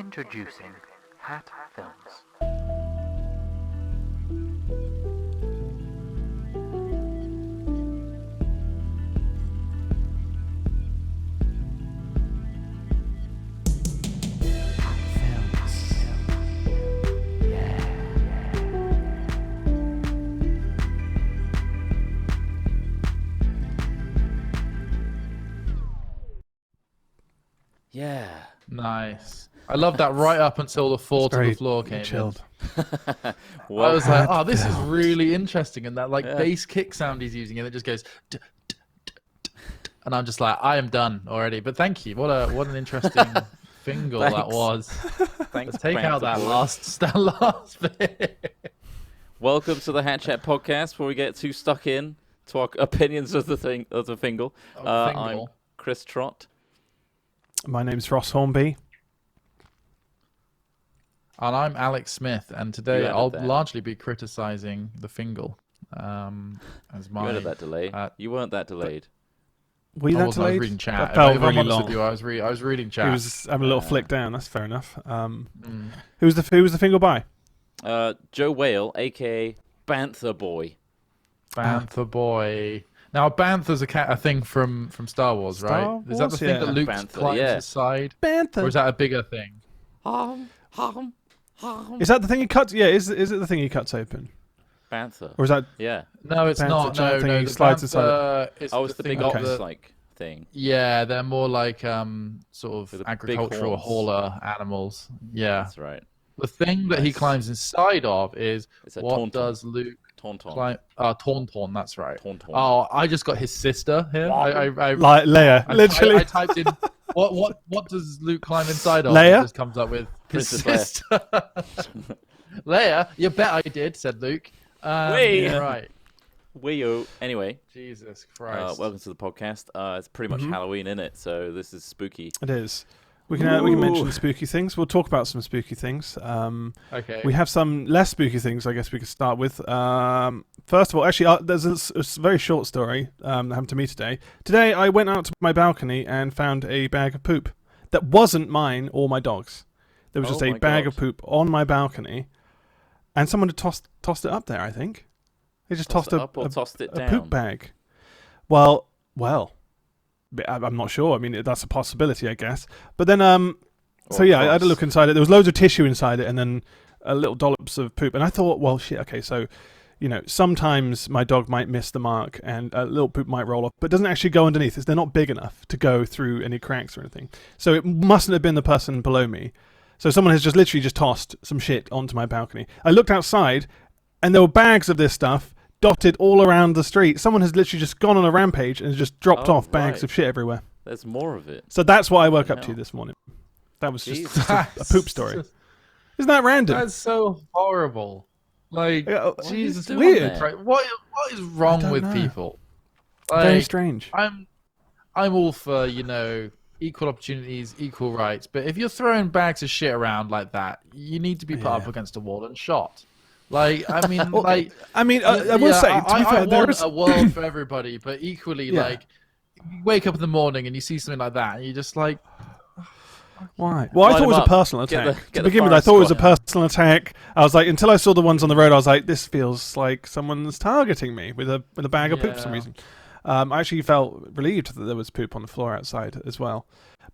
Introducing Hat Films. Yeah. Nice. I love that right up until the fall to the floor came chilled. in. I was like, oh, this is really interesting. And that bass kick sound he's using, and it just goes... And I'm just like, I am done already. But thank you. What an interesting fingal that was. Thanks. Let's take out that last bit. Welcome to the Hat Chat podcast, where we get too stuck in to our opinions of the fingal. I'm Chris Trott. My name's Ross Hornby. And I'm Alex Smith, and today I'll largely be criticising the fingal. As my, you added that delay. You weren't that delayed. Were you that delayed? I was reading chat. That felt if really I'm honest long. with you, I was reading chat. He was having a little flick down. That's fair enough. Who was the fingal by? Joe Whale, aka Bantha Boy. Bantha Boy. Now, Bantha's a thing from Star Wars, right? Is that the thing that Luke climbs his side? Bantha. Or is that a bigger thing? Is that the thing he cuts? Yeah, is it the thing he cuts open? Bantha. Or is that? Yeah. No, it's not. No, he the slides Bantha is it's the big ox thing. Yeah, they're more like sort of agricultural hauler animals. Yeah. That's right. The thing that he climbs inside of is what does Luke climb? Tauntaun, that's right. Tauntaun. Oh, I just got his sister here. Like Leia, literally. I typed in what does Luke climb inside of? Leia? It just comes up with his Princess sister. Leia, you bet I did, said Luke. Wait. Right. Wee-o. Anyway. Jesus Christ. Welcome to the podcast. It's pretty much Halloween, isn't it? So this is spooky. It is. We can mention spooky things. We'll talk about some spooky things. Okay. We have some less spooky things, I guess we could start with. First of all, actually, there's a very short story that happened to me today. Today, I went out to my balcony and found a bag of poop that wasn't mine or my dog's. There was just a bag of poop on my balcony, and someone had tossed it up there, I think. They just tossed a poop bag. Well. I'm not sure. I mean, that's a possibility, I guess. But then, I had a look inside it. There was loads of tissue inside it, and then little dollops of poop. And I thought, well, shit, okay, so, sometimes my dog might miss the mark, and a little poop might roll off, but it doesn't actually go underneath. They're not big enough to go through any cracks or anything. So it mustn't have been the person below me. So someone has literally tossed some shit onto my balcony. I looked outside, and there were bags of this stuff dotted all around the street. Someone has literally just gone on a rampage and just dropped off bags of shit everywhere. There's more of it. So that's what I woke up to this morning. That was just a poop story. Isn't that random? That's so horrible. Like, Jesus, weird. What is wrong with people? Like, very strange. I'm all for, equal opportunities, equal rights. But if you're throwing bags of shit around like that, you need to be put up against a wall and shot. Like, I mean, I will say, to be fair, there is a world for everybody, but equally, like, you wake up in the morning and you see something like that, and you're just like, why? Well, I thought it was a personal attack. To begin with, I thought it was a personal attack. I was like, until I saw the ones on the road, I was like, this feels like someone's targeting me with a bag of poop for some reason. I actually felt relieved that there was poop on the floor outside as well.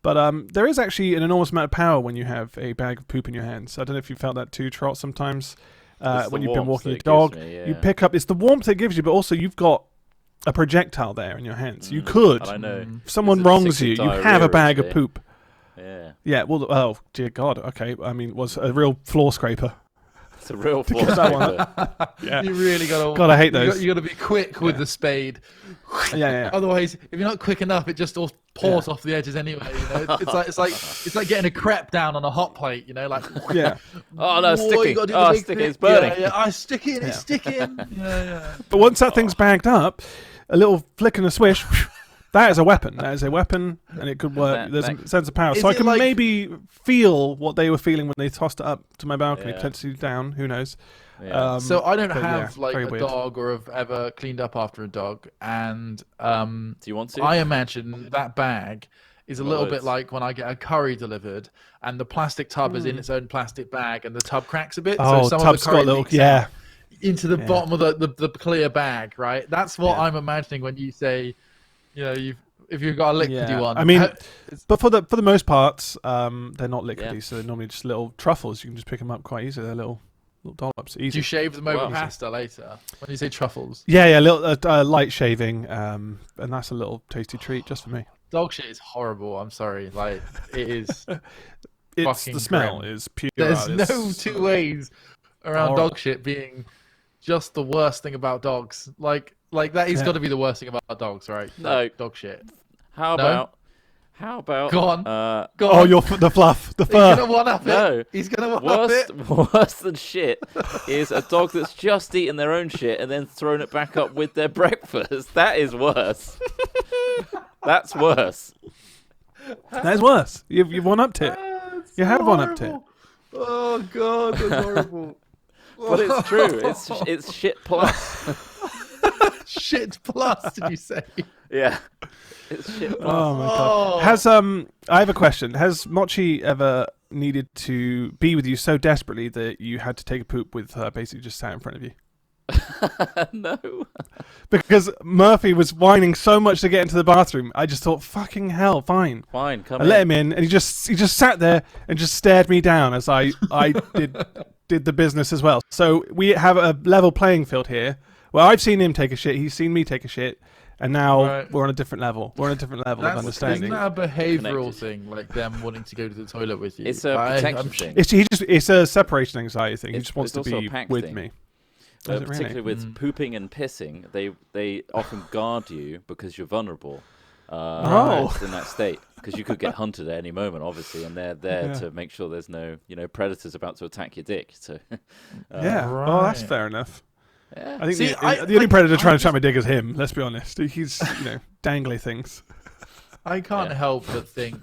But there is actually an enormous amount of power when you have a bag of poop in your hands. I don't know if you felt that too, Trot, sometimes. When you've been walking your dog, you pick up. It's the warmth it gives you, but also you've got a projectile there in your hands. You could. I know. If someone wrongs you, you have a bag of poop. Yeah. Yeah. Well. Oh dear God. Okay. I mean, it was a real floor scraper. It's a real floor scraper. Yeah. You really gotta. God, I hate those. You got to be quick with the spade. Yeah. Otherwise, if you're not quick enough, it just all pours off the edges anyway. It's like getting a crepe down on a hot plate. Like. Yeah. Oh no, sticking. Oh, sticking. It's burning. Yeah. I stick it. It's sticking. Yeah. But once that thing's bagged up, a little flick and a swish. That is a weapon. That is a weapon, and it could work. There's a sense of power. So I can maybe feel what they were feeling when they tossed it up to my balcony, potentially down. Who knows? Yeah. So I don't have a weird dog or have ever cleaned up after a dog, and do you want to? I imagine that bag is a little bit Loads. like when I get a curry delivered and the plastic tub is in its own plastic bag and the tub cracks a bit. Oh, so some tub's of the curry got little, leaks out into the Yeah. bottom of the clear bag, right? That's what Yeah. I'm imagining when you say, if you've got a liquidy one. I mean, but for the most part, they're not liquidy, so they're normally just little truffles. You can just pick them up quite easily. They're little dollops. Easy. do you shave them over Wow. pasta later? When you say truffles, Yeah, little light shaving, and that's a little tasty treat just for me. dog shit is horrible. I'm sorry, like it is. It's Fucking the smell grim. is pure. There's It's no two ways around horrible. dog shit being just the worst thing about dogs. Like that has got to be the worst thing about dogs, right? No. Like, dog shit. How about? Go on. Go Oh, on. the fluff, the He's fur. gonna one up No. it. He's gonna one up it. Worse than shit is a dog that's just eaten their own shit and then thrown it back up with their breakfast. That is worse. That's worse. That's worse. You've one upped it. You have one upped it. Oh god, that's horrible. But it's true. It's shit plus. Shit plus, did you say? Yeah. It's shit plus. Oh my god. Has I have a question. Has Mochi ever needed to be with you so desperately that you had to take a poop with her basically just sat in front of you? No. Because Murphy was whining so much to get into the bathroom. I just thought, fucking hell, fine. Fine, come I in. let him in, and he just sat there and just stared me down as I did the business as well. So we have a level playing field here. Well, I've seen him take a shit, he's seen me take a shit, and now we're on a different level. We're on a different level of understanding. Isn't that a behavioural Connected. thing, like them wanting to go to the toilet with you? It's a protection thing. It's a separation anxiety thing. He It's- just wants it's to also be a pack with thing. me. Is it really? Particularly with pooping and pissing, they often guard you because you're vulnerable in that state. Because you could get hunted at any moment, obviously, and they're there to make sure there's no predators about to attack your dick. So Yeah. Oh, that's Right. fair enough. yeah. I think See, the only predator trying to trap my dick is him. Let's be honest. He's dangly things. I can't Yeah. help but think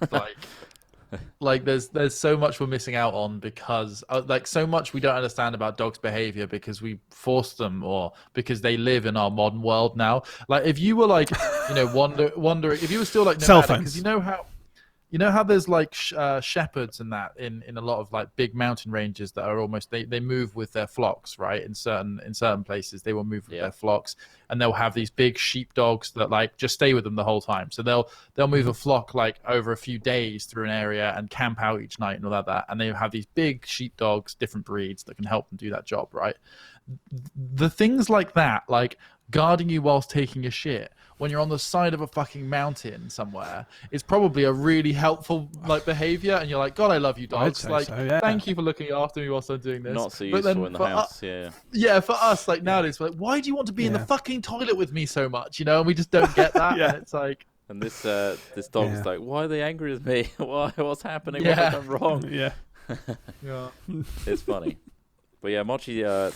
like there's so much we're missing out on because so much we don't understand about dogs' behavior because we force them or because they live in our modern world now. Like if you were wondering if you were still like Cell nomadic, phones. because you know how there's like shepherds and that in a lot of like big mountain ranges that are almost they move with their flocks, right? In certain places they will move with their flocks, and they'll have these big sheepdogs that like just stay with them the whole time. So they'll move a flock like over a few days through an area and camp out each night and all that, and they have these big sheepdogs, different breeds that can help them do that job, right? The things like that, like guarding you whilst taking a shit when you're on the side of a fucking mountain somewhere, is probably a really helpful like behavior. And you're like, God, I love you, dogs. say Like, so, yeah. thank you for looking after me whilst I'm doing this. Not so But then useful in the for house. Yeah. yeah, for us, like nowadays, we're like, why do you want to be in the fucking toilet with me so much? And we just don't get that. Yeah. And it's like, And this dog's Yeah. like, why are they angry with me? What's happening? Yeah. What have I done wrong? Yeah. yeah. It's funny. But yeah, Mochi, I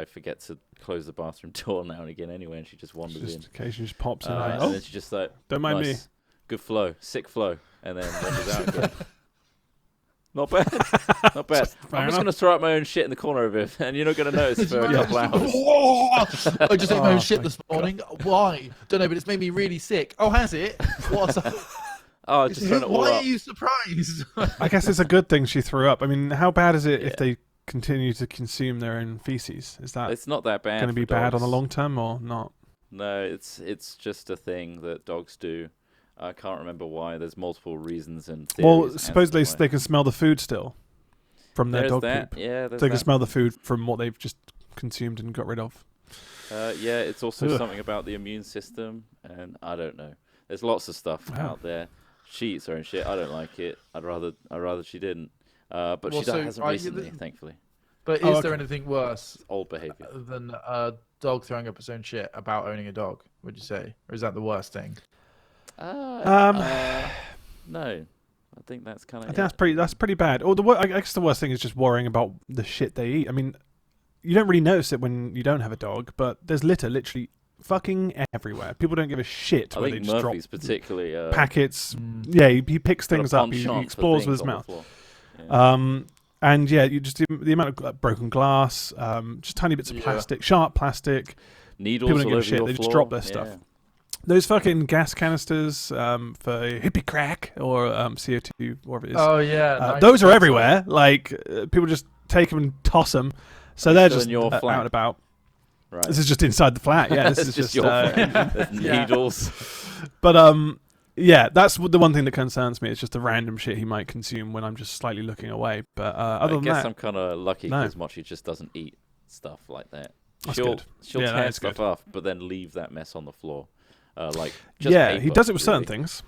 forget to close the bathroom door now and again anyway, and she just wanders in. Just occasionally just pops in. And then she just like, don't mind me. nice, good flow, sick flow, and then wanders out again. Not bad. Not bad. I'm just going to throw out my own shit in the corner of it, and you're not going to notice for a couple hours. I just ate my own shit this morning. Why? Don't know, but it's made me really sick. Oh, has it? What's up? Oh, just throwing it all Why up. are you surprised? I guess it's a good thing she threw up. I mean, how bad is it if they continue to consume their own feces? Is that It's not that bad. going to be for bad on the dogs. long term or not? No, it's just a thing that dogs do. I can't remember why. There's multiple reasons and theories. Well, as to supposedly why. they can smell the food still from their There's dog that. poop. Yeah, there's They can that. smell the food from what they've just consumed and got rid of. Yeah, it's also Ugh. something about the immune system, and I don't know. There's lots of stuff out there. She eats her own shit. I don't like it. I'd rather she didn't. But Well, she so hasn't are you recently, thankfully. But is there anything worse It's old behavior. than a dog throwing up its own shit about owning a dog, would you say? Or is that the worst thing? No, I think that's kind I of. think that's pretty bad. Or I guess the worst thing is just worrying about the shit they eat. I mean, you don't really notice it when you don't have a dog, but there's litter literally fucking everywhere. People don't give a shit I where they think just drop Murphy's particularly packets. Yeah, he picks got a things up. He penchant for explores with things his on the mouth. floor. Yeah. And yeah, you just the amount of broken glass, just tiny bits of plastic, sharp plastic. Needles People don't all give a over shit. your They just floor. drop their stuff. Those fucking gas canisters for hippie crack or CO2, whatever it is. Oh yeah, those are everywhere. Like people just take them and toss them, so they're Still just in your out flat. and about. Right. This is just inside the flat. Yeah, this It's is just just. your flat. There's needles. But yeah, that's the one thing that concerns me. It's just the random shit he might consume when I'm just slightly looking away. But other I than guess that, I'm kind of lucky no. because Mochi just doesn't eat stuff like that. That's she'll good. she'll Yeah, that tear is stuff good. off, but then leave that mess on the floor. Like just yeah, paper, he does it with certain really. things.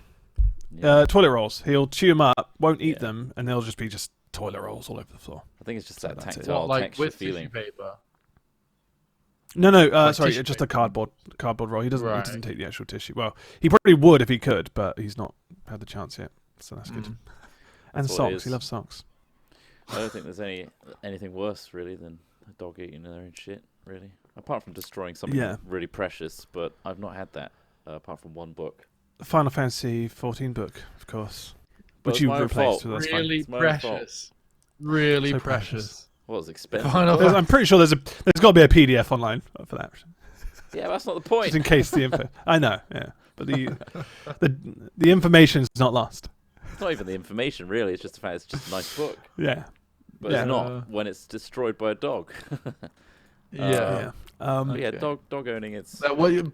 Yeah. Toilet rolls. He'll chew them up, won't eat Yeah. them, and they'll just be just toilet rolls all over the floor. I think it's just So that that's it. tactile like texture with feeling. tissue paper. No, Like sorry, tissue just a paper. cardboard roll. He doesn't. He Right. doesn't take the actual tissue. Well, he probably would if he could, but he's not had the chance yet. So that's good. And That's what it socks. He is. loves socks. I don't think there's anything worse really than a dog eating their own shit. Really, apart from destroying something Yeah. really precious. But I've not had that apart from one book. The Final Fantasy 14 book, of course, But which it's you my own replaced. fault. So that's fine. Really It's my own fault. precious. Really So precious. precious. What was expensive? Final I'm pretty sure there's got to be a PDF online for that, Yeah, that's not the point. just in case the info. I know, yeah, but the information is not lost. It's not even the information really. It's just the fact it's just a nice book. Yeah, But Yeah. it's not when it's destroyed by a dog. Yeah. yeah. But yeah, Okay. dog owning. It's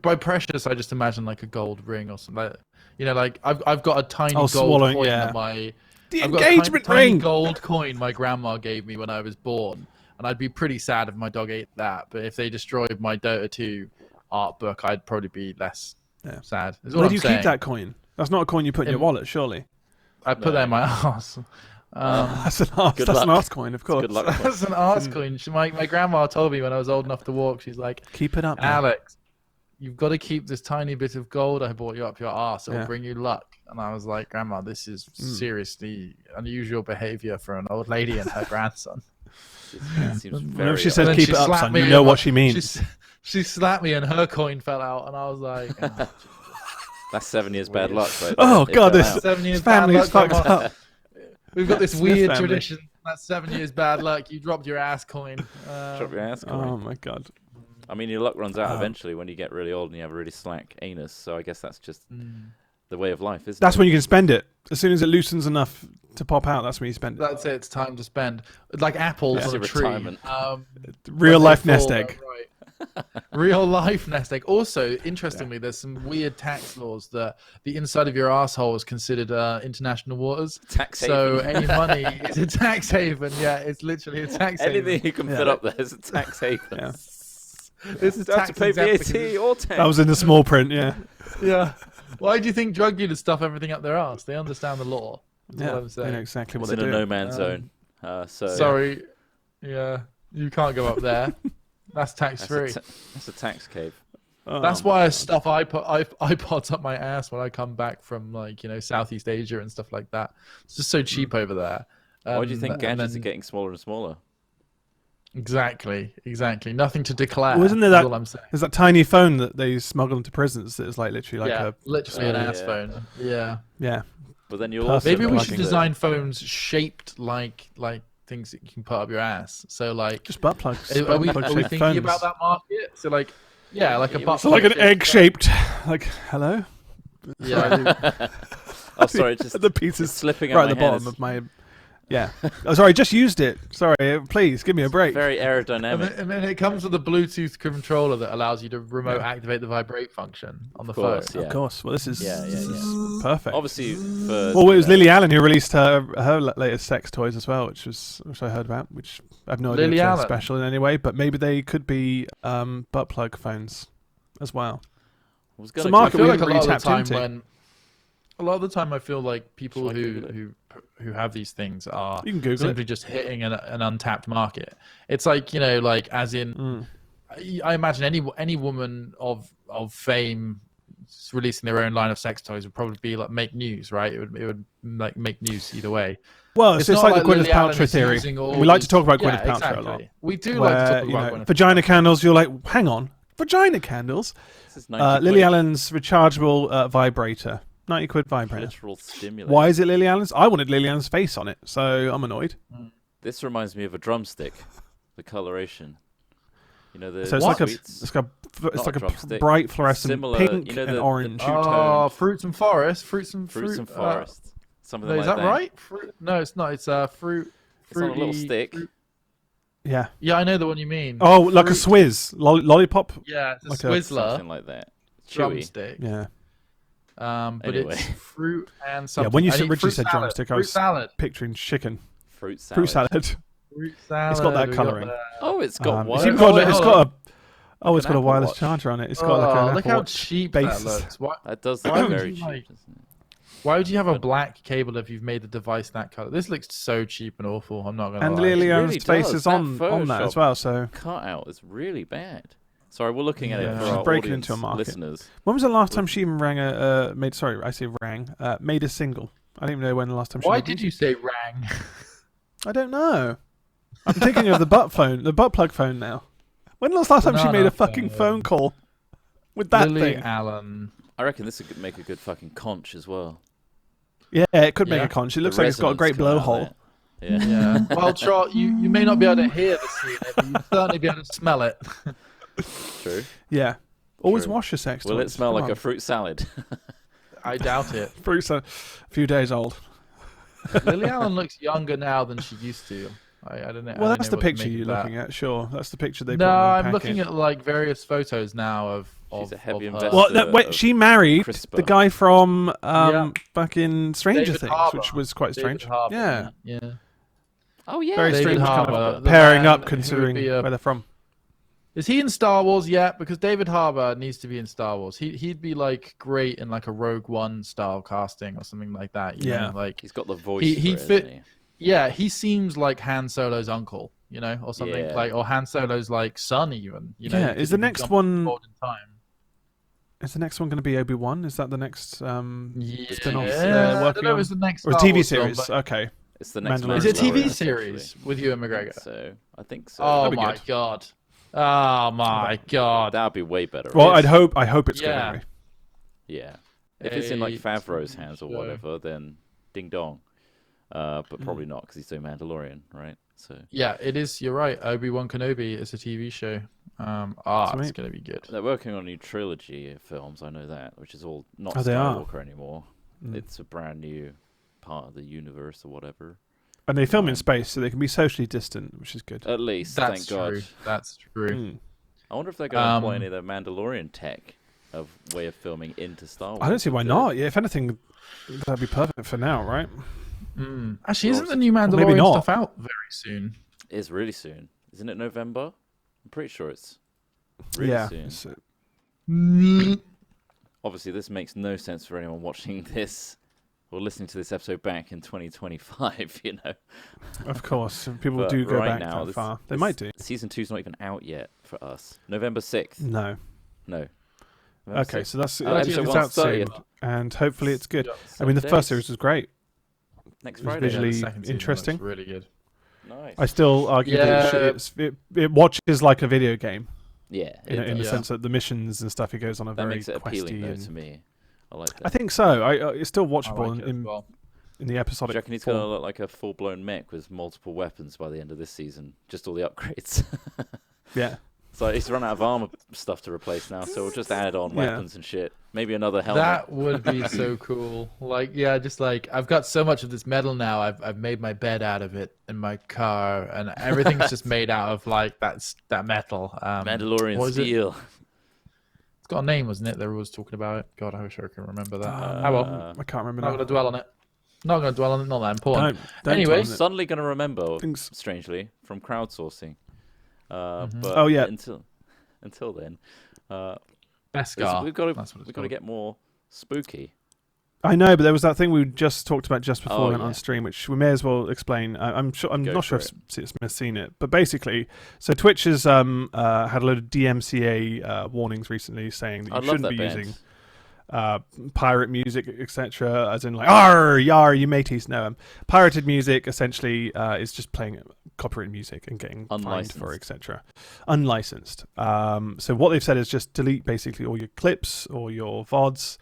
By precious, I just imagine like a gold ring or something. Like, you know, like I've got a tiny gold swallowing, coin yeah. that my The I've got a tiny- engagement tiny ring. gold coin my grandma gave me when I was born, and I'd be pretty sad if my dog ate that. But if they destroyed my Dota 2 art book, I'd probably be less sad. Is what Where I'm do you saying. keep that coin? That's not a coin you put in your wallet, surely. I put that in my ass. That's an arse. Good That's an luck. arse coin, of course. good luck. That's an arse coin. My grandma told me when I was old enough to walk, she's like, Keep it up, man. Alex, you've got to keep this tiny bit of gold I bought you up your arse. It'll Yeah. bring you luck. And I was like, Grandma, this is seriously unusual behavior for an old lady and her grandson. It seems Whenever very she odd. says then keep she it up, slapped son, me you in know my- what she means. She slapped me and her coin fell out. And I was like, oh, That's 7 years bad luck. Right Oh, there. God, If this- that 7 years His family bad is luck, fucked Grandma. up. We've got this Smith weird family. tradition. That's 7 years bad luck. You dropped your ass coin. Drop your ass coin. Oh my god. I mean, your luck runs out eventually when you get really old and you have a really slack anus. So I guess that's just the way of life, isn't That's it? when you can spend it. As soon as it loosens enough to pop out, that's when you spend it. That's it. It's time to spend. Like apples That's on a your tree. retirement. Real when they life nest fall, egg. right. Real life nest egg. Also, interestingly, there's some weird tax laws that the inside of your asshole is considered international waters. Tax So haven. any money is a tax haven. Yeah, it's literally a tax Anything haven. you can fit up there is a tax haven. Yeah. This is Don't have tax to pay exempt VAT because or tax. That was in the small print, yeah. yeah. Why do you think drug dealers stuff everything up their ass? They understand the law. That's Yeah, what I'm they saying. know exactly what It's they in do. a no man's zone. So Sorry. Yeah, you can't go up there. That's tax that's free. that's a tax cave. Oh, That's why I stuff iPods up my ass when I come back from Southeast Asia and stuff like that. It's just so cheap over there. Why do you think And gadgets are then- getting smaller and smaller? Exactly. Nothing to declare. Well, isn't there is that- all I'm saying. There's that tiny phone that they smuggle into prisons that is like literally like yeah, a literally an Oh, ass yeah. phone. Yeah. yeah. But then you'll Perfect. also Maybe we notice should plugging. that- design phones shaped like things that you can put up your ass. So like, Just butt plugs. are butt we plug shaped thinking phones. about that market? So like, yeah, like a Yeah, butt So like an plug egg shaped. Like hello. Yeah. Oh, sorry, just The pieces it's slipping right out at the my bottom hand. of my. Yeah. Oh, sorry, I just used it. Sorry, please give me a break. Very And aerodynamic. then it comes with a Bluetooth controller that allows you to remote activate the vibrate function on the Of course, phone. yeah. Of course. Well, this is Yeah. perfect. Obviously, for Well, it was you know, Lily Allen who released her latest sex toys as well, which I heard about, which I have no idea Lily if they're Allen? special in any way, but maybe they could be butt plug phones as well. was It's a gonna market I feel we like a haven't lot really of the tapped time into. a lot of the time I feel like people Shall I Google it? who have these things are You can Google simply it. just hitting an untapped market. It's like like as in Mm. I imagine any woman of fame releasing their own line of sex toys would probably be like make news, right? It would like make news either way. Well, it's not like the Gwyneth Lily Allen Paltrow is theory. using all We like to these- talk about Yeah, Gwyneth Paltrow a lot. exactly. We do Where, like to talk you about know, Gwyneth vagina candles, you're like, hang on, vagina candles? This is 90 Lily quid. Allen's rechargeable vibrator. 90 quid vibrator. Literal stimulator. Why is it Lily Allen's? I wanted Lily Allen's face on it, so I'm annoyed. This reminds me of a drumstick. The coloration. You know the So it's like a sweets? it's like Not a a drumstick. bright fluorescent Similar, pink you know, and the orange. two-tone fruits and forest, fruits and forest. Something no, like is that right? Fruit? No, it's not. It's fruit. It's on a little fruity- stick. fruit- Yeah. Yeah, I know the one you mean. Oh, like a Fruit- Swizz lollipop. Yeah, it's a like a- Swizzler Something like that. Chewy. drumstick. Yeah. But Anyway. it's fruit and something. Yeah. When you I need originally fruit said salad. drumstick, I fruit was salad. picturing chicken. Fruit salad. Fruit salad. Fruit salad. It's got that we colouring. that. Oh, it's got It's wire. even got, wait, it's hold got on. a. Oh, it's Like got an a wireless Apple Watch. charger on it. It's got like an Look Apple how Watch cheap base. that looks. That does look Why would very you cheap, like- doesn't it? Why would you have a black cable if you've made the device that color? This looks so cheap and awful. I'm not gonna And lie. Liliana's really face does. is That on that as Photoshop well. So Cutout is really bad. Sorry, we're looking at it Yeah. for She's our breaking audience into a market. listeners. when was the last time she even made a single? I don't even know when the last time she Why made did music. you say rang? I don't know. I'm thinking of the butt plug phone now. When was the last time she made Banana a fucking phone. phone call with that Lily thing? Allen. I reckon this would make a good fucking conch as well. Yeah, it could make Yeah. a conch. It The looks like it's got a great resonance coming out blowhole. there. Yeah. Yeah. Well, Trott, you may not be able to hear the scene, but you'll certainly be able to smell it. True. Yeah. Always True. wash your sex Will it toys. smell Come like on. a fruit salad? I doubt it. Fruit's a few days old. Lily Allen looks younger now than she used to. I don't know. Well, that's the picture you're looking at. Sure, that's the picture they put No, on the I'm looking packet. at like various photos now of. She's a heavy her. investor. Well, no, wait, of she married CRISPR. the guy from Yeah. back in Stranger David Things, Harbour. which was quite David strange. Harbour, Yeah, yeah. Oh yeah. very David strange kind Harbour, of the pairing man up who considering would be a- where they're from. Is he in Star Wars yet? Because David Harbour needs to be in Star Wars. He'd be like great in like a Rogue One style casting or something like that. You Yeah. know? Like He's got the voice. He for it, fit- hasn't he? yeah, he seems like Han Solo's uncle, you know, or something Yeah. like, or Han Solo's like son even. You know, Yeah, you could is the even next jump one- forward in time. Is the next one going to be Obi-Wan? Is that the next Yeah, spin-off they're I don't working know on? if it's the next or a Star TV Wars film, series? but- Okay, It's the next. Mandalorian. Is it a TV Mandalorian, series essentially. with Ewan McGregor? So I think so. Oh That'd be my good. god! Oh my god! That'd be way better. well, right? I hope it's Yeah. going to Yeah. If it's in like A Favreau's TV hands or show. whatever, then ding dong. But probably not because he's doing Mandalorian, right? So Yeah, it is. You're right. Obi-Wan Kenobi is a TV show. It's Sweet. gonna be good. they're working on a new trilogy of films. I know that, which is all not Oh, they are? Skywalker anymore. Mm. It's a brand new part of the universe or whatever. And they film in space, so they can be socially distant, which is good. At least, That's thank true. God. That's true. Mm. I wonder if they're going to employ Um, any of their Mandalorian tech of way of filming into Star Wars. I don't see why with not. Yeah, if anything, that'd be perfect for now, right? Actually, isn't the Well, new maybe Mandalorian not. stuff out very soon? The, it's really soon, isn't it? November. I'm pretty sure it's really yeah. soon. it's, Obviously, this makes no sense for anyone watching this or listening to this episode back in 2025. You know, of course, people But do go right back now, that this- far. They this might do. Season 2's not even out yet for us. November 6th. No. No. November Okay, 6th. so that's Oh, it's episode out soon, 130th. and hopefully it's good. I 7 mean, the first days. series was great. Next it was Friday. visually the second season interesting. looks really good. Nice. I still argue that it watches like a video game Yeah. in the does. sense that the missions and stuff he goes on are That very makes it appealing, questy. though, And to me. I like that. I think so. It's still I watchable like it as in well. the Do you episodic reckon he's form. going to look like a full-blown mech with multiple weapons by the end of this season? Just all the upgrades. Yeah. So he's run out of armor stuff to replace now, so we'll just add on Yeah. weapons and shit. Maybe another helmet. That would be so cool. Like, yeah, just like I've got so much of this metal now. I've made my bed out of it in my car, and everything's just made out of like that metal. Mandalorian what is it? steel. It's got a name, wasn't it? They were always talking about it. God, I wish I could remember that. Uh, Oh well, I can't remember not now. gonna dwell on it. Not gonna dwell on it. Not that important. Don't Anyway, dwell on it. Suddenly going to remember, Things- strangely, from crowdsourcing. But Oh, yeah. Until then, Beskar. we've got That's what it's to called. get more spooky. I know, but there was that thing we just talked about just before Oh, we went yeah. on stream, which we may as well explain. I'm Go not sure for if Smith's seen it, but basically, so Twitch has had a load of DMCA warnings recently saying that I you love shouldn't that be band. using pirate music, etc. As in like, "Arr, yar, you mateys know him." Pirated music essentially is just playing copyright music and getting fined for, Unlicensed. etc. Unlicensed. So what they've said is just delete basically all your clips or your VODs.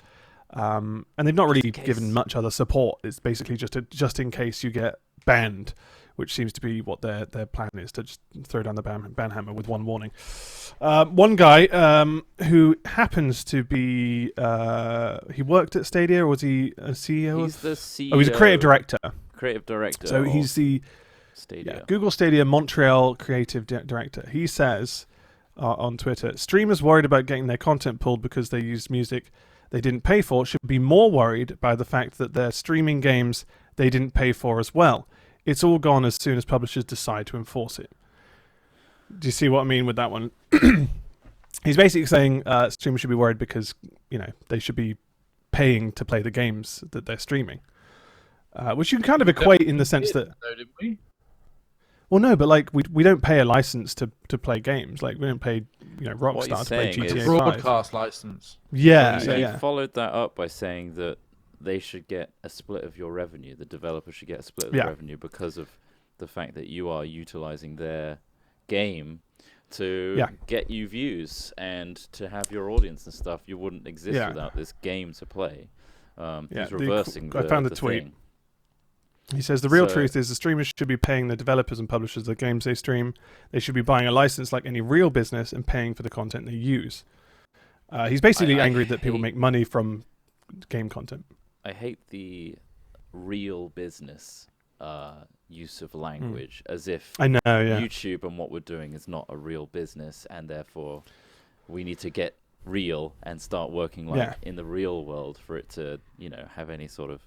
And they've not really in case. given much other support. It's basically just in case you get banned, which seems to be what their plan is, to just throw down the ban hammer with one warning. One guy who happens to be he worked at Stadia, or was he a CEO? He's the CEO. Oh, he's a creative director. Creative director. So he's the Stadia. Google Stadia Montreal creative director. He says on Twitter, streamers worried about getting their content pulled because they used music they didn't pay for should be more worried by the fact that they're streaming games they didn't pay for as well. It's all gone as soon as publishers decide to enforce it. Do you see what I mean with that one? He's basically saying streamers should be worried because, they should be paying to play the games that they're streaming. Which you can kind of equate in the sense that... Didn't we? Well, no, but we don't pay a license to play games. Like, we don't pay Rockstar to play GTA 5. Broadcast license. Yeah, He yeah. followed that up by saying that they should get a split of your revenue. The developer should get a split of the revenue because of the fact that you are utilizing their game to get you views and to have your audience and stuff. You wouldn't exist without this game to play. He's reversing I found the tweet. thing. He says the real truth is the streamers should be paying the developers and publishers the games they stream. They should be buying a license like any real business and paying for the content they use. He's basically angry that people make money from game content. I hate the real business use of language, as if YouTube and what we're doing is not a real business, and therefore we need to get real and start working in the real world for it to, have any sort of.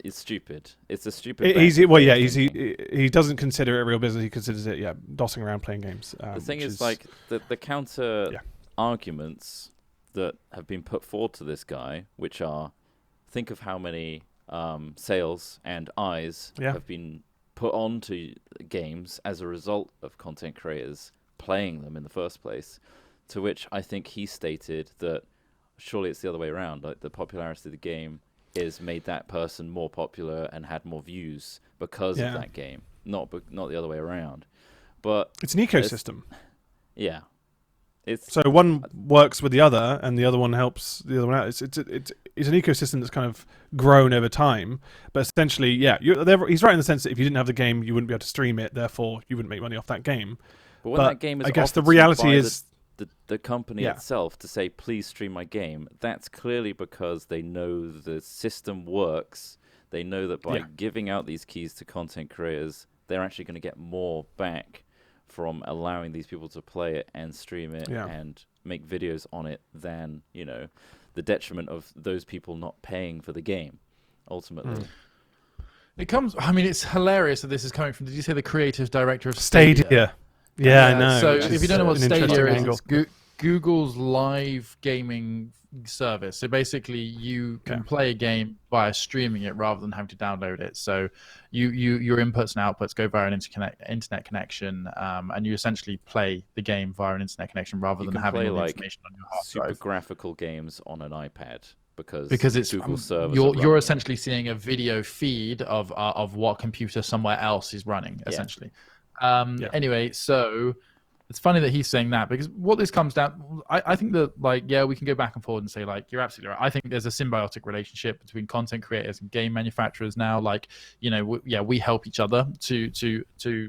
It's stupid. It's a stupid. He doesn't consider it a real business. He considers it dossing around playing games. The thing is, like the counter arguments that have been put forward to this guy, which are, think of how many sales and eyes have been put onto games as a result of content creators playing them in the first place, to which I think he stated that surely it's the other way around. Like, the popularity of the game is made that person more popular and had more views because of that game, not the other way around. But it's an ecosystem. It's so one works with the other, and the other one helps the other one out. It's an ecosystem that's kind of grown over time. But essentially, he's right in the sense that if you didn't have the game, you wouldn't be able to stream it. Therefore, you wouldn't make money off that game. But when that game is, I guess the reality is the company itself to say, please stream my game. That's clearly because they know the system works. They know that by giving out these keys to content creators, they're actually going to get more back from allowing these people to play it and stream it and make videos on it than, the detriment of those people not paying for the game, ultimately. It's hilarious that this is coming from, did you say the creative director of Stadia? Yeah, I know. So if you don't know what Stadia is, it's Google's live gaming service. So basically, you can play a game by streaming it rather than having to download it. So your inputs and outputs go via an internet connection, and you essentially play the game via an internet connection rather than having all the information on your hard drive. Super graphical games on an iPad. Because it's Google servers. You're essentially seeing a video feed of what computer somewhere else is running, essentially. Anyway, so it's funny that he's saying that, because what this comes down, I think that, we can go back and forth and say, you're absolutely right. I think there's a symbiotic relationship between content creators and game manufacturers now. We help each other to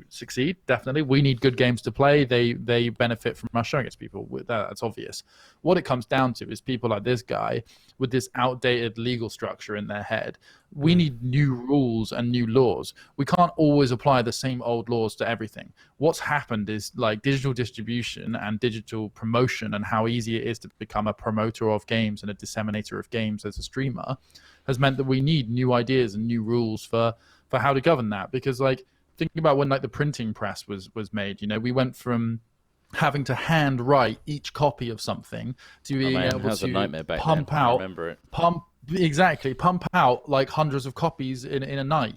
succeed. Definitely, we need good games to play. They benefit from us showing it to people. That's obvious. What it comes down to is people like this guy with this outdated legal structure in their head. We need new rules and new laws. We can't always apply the same old laws to everything. What's happened is digital distribution and digital promotion, and how easy it is to become a promoter of games and a disseminator of games as a streamer, has meant that we need new ideas and new rules for how to govern that. Because thinking about when the printing press was made, we went from having to hand write each copy of something to being able to pump out hundreds of copies in a night.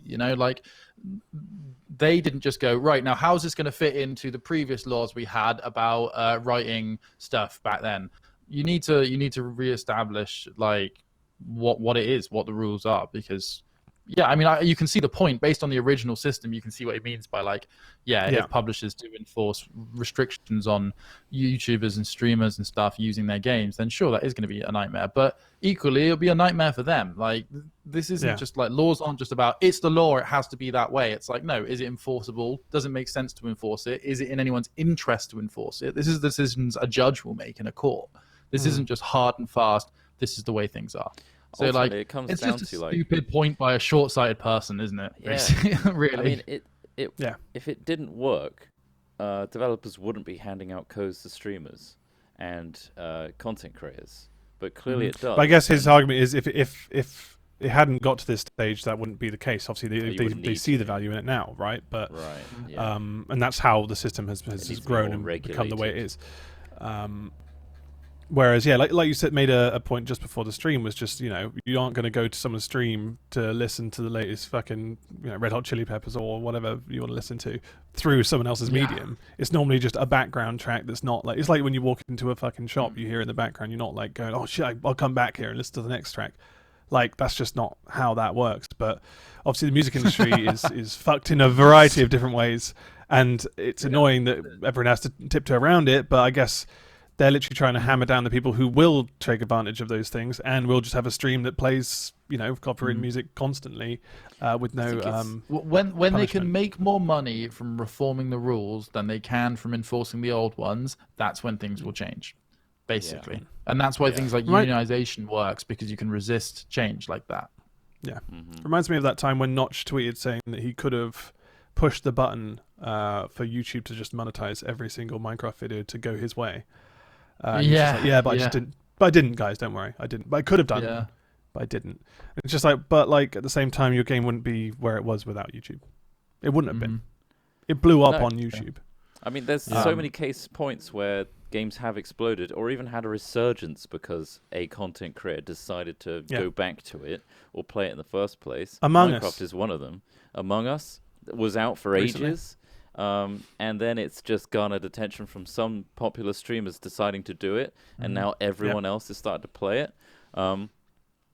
They didn't just go, right, now how's this going to fit into the previous laws we had about writing stuff back then? You need to reestablish what it is, what the rules are, because Yeah, I mean, you can see the point based on the original system. You can see what he means by like, if publishers do enforce restrictions on YouTubers and streamers and stuff using their games, then sure, that is going to be a nightmare. But equally, it'll be a nightmare for them. Like, this isn't just like laws aren't just about it's the law, it has to be that way. It's like, no, is it enforceable? Does it make sense to enforce it? Is it in anyone's interest to enforce it? This is decisions a judge will make in a court. This isn't just hard and fast. This is the way things are. So Ultimately, like, it comes it's down just a to like stupid point by a short-sighted person, isn't it? Yeah. Really. I mean, if it didn't work, developers wouldn't be handing out codes to streamers and content creators. But clearly it does. But I guess his argument is if it hadn't got to this stage, that wouldn't be the case. Obviously, they see the value in it now, right? But and that's how the system has grown and become the way it is. Whereas, like you said, made a point just before the stream was just, you aren't going to go to someone's stream to listen to the latest fucking, Red Hot Chili Peppers or whatever you want to listen to through someone else's medium. It's normally just a background track that's not like, it's like when you walk into a fucking shop, you hear in the background, you're not like going, oh shit, I'll come back here and listen to the next track. Like, that's just not how that works. But obviously the music industry is fucked in a variety of different ways, and it's annoying that everyone has to tiptoe around it, but I guess they're literally trying to hammer down the people who will take advantage of those things and will just have a stream that plays, copyrighted music constantly with no when they can make more money from reforming the rules than they can from enforcing the old ones, that's when things will change, basically. And that's why things like unionization works, because you can resist change like that. Yeah. Reminds me of that time when Notch tweeted saying that he could have pushed the button for YouTube to just monetize every single Minecraft video to go his way. I just didn't. But I didn't, guys. Don't worry. I didn't. But I could have done. But I didn't. It's just like, at the same time, your game wouldn't be where it was without YouTube. It wouldn't have been. It blew up on YouTube. I mean, there's so many case points where games have exploded or even had a resurgence because a content creator decided to go back to it or play it in the first place. Minecraft is one of them. Among Us was out for ages. And then it's just garnered attention from some popular streamers deciding to do it, and now everyone else is starting to play it.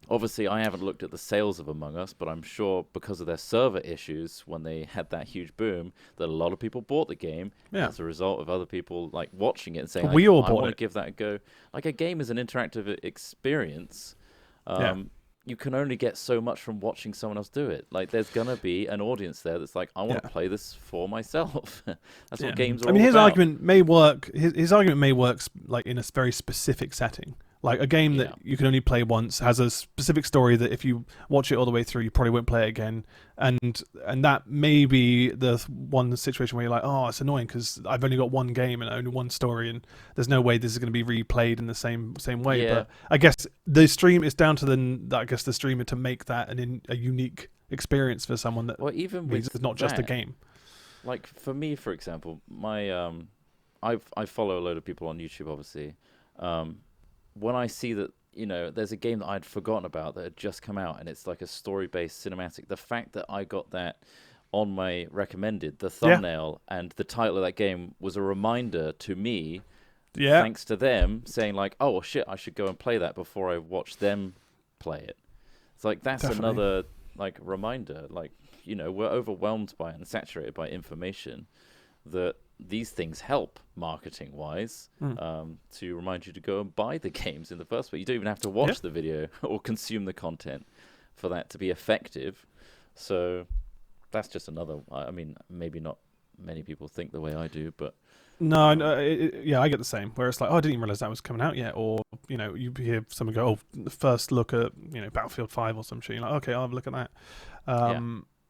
Obviously, I haven't looked at the sales of Among Us, but I'm sure because of their server issues when they had that huge boom, that a lot of people bought the game as a result of other people like watching it and saying, "We all I want to give that a go." Like, a game is an interactive experience. You can only get so much from watching someone else do it. Like, there's gonna be an audience there that's like, I want to play this for myself. That's what games are all about. His argument may work. His argument may work like in a very specific setting. Like a game that you can only play once has a specific story that if you watch it all the way through, you probably won't play it again. And that may be the one situation where you're like, oh, it's annoying because I've only got one game and only one story, and there's no way this is going to be replayed in the same way. Yeah. But I guess the stream is down to the streamer to make that a unique experience for someone that even with it's not just a game. Like for me, for example, my I follow a load of people on YouTube, obviously. When I see that, there's a game that I'd forgotten about that had just come out and it's like a story-based cinematic, the fact that I got that on my recommended, the thumbnail and the title of that game was a reminder to me, thanks to them, saying like, oh, shit, I should go and play that before I watch them play it. It's like, that's another like reminder. Like, we're overwhelmed by and saturated by information that these things help marketing-wise to remind you to go and buy the games in the first place. You don't even have to watch the video or consume the content for that to be effective. So that's just another... I mean, maybe not many people think the way I do, but... No, I get the same. Where it's like, oh, I didn't even realize that was coming out yet. Or, you hear someone go, oh, first look at, Battlefield 5 or some shit. You're like, okay, I'll have a look at that.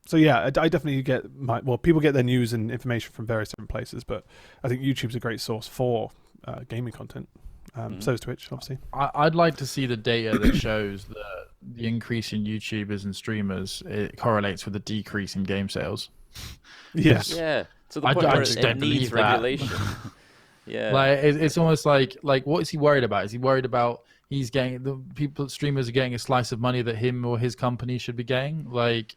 So I definitely get people get their news and information from various different places, but I think YouTube's a great source for gaming content. So is Twitch, obviously. I'd like to see the data that shows that the increase in YouTubers and streamers, it correlates with the decrease in game sales. Yes. Yeah. To the point where it needs regulation. Like it's almost like what is he worried about? Is he worried about streamers are getting a slice of money that him or his company should be getting? Like,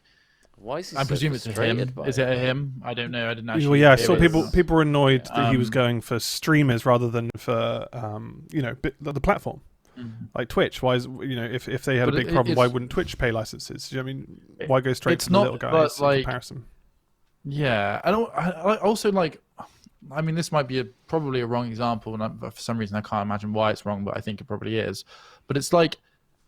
why is he I presume it's a him. Is it a him? I don't know. I didn't actually. Well, I saw people were annoyed that he was going for streamers rather than for the platform. like Twitch. Why is if they had a big problem, why wouldn't Twitch pay licenses? I mean, why go straight to the little guys in comparison? Yeah, I also like. I mean, this might be probably a wrong example, and for some reason I can't imagine why it's wrong, but I think it probably is. But it's like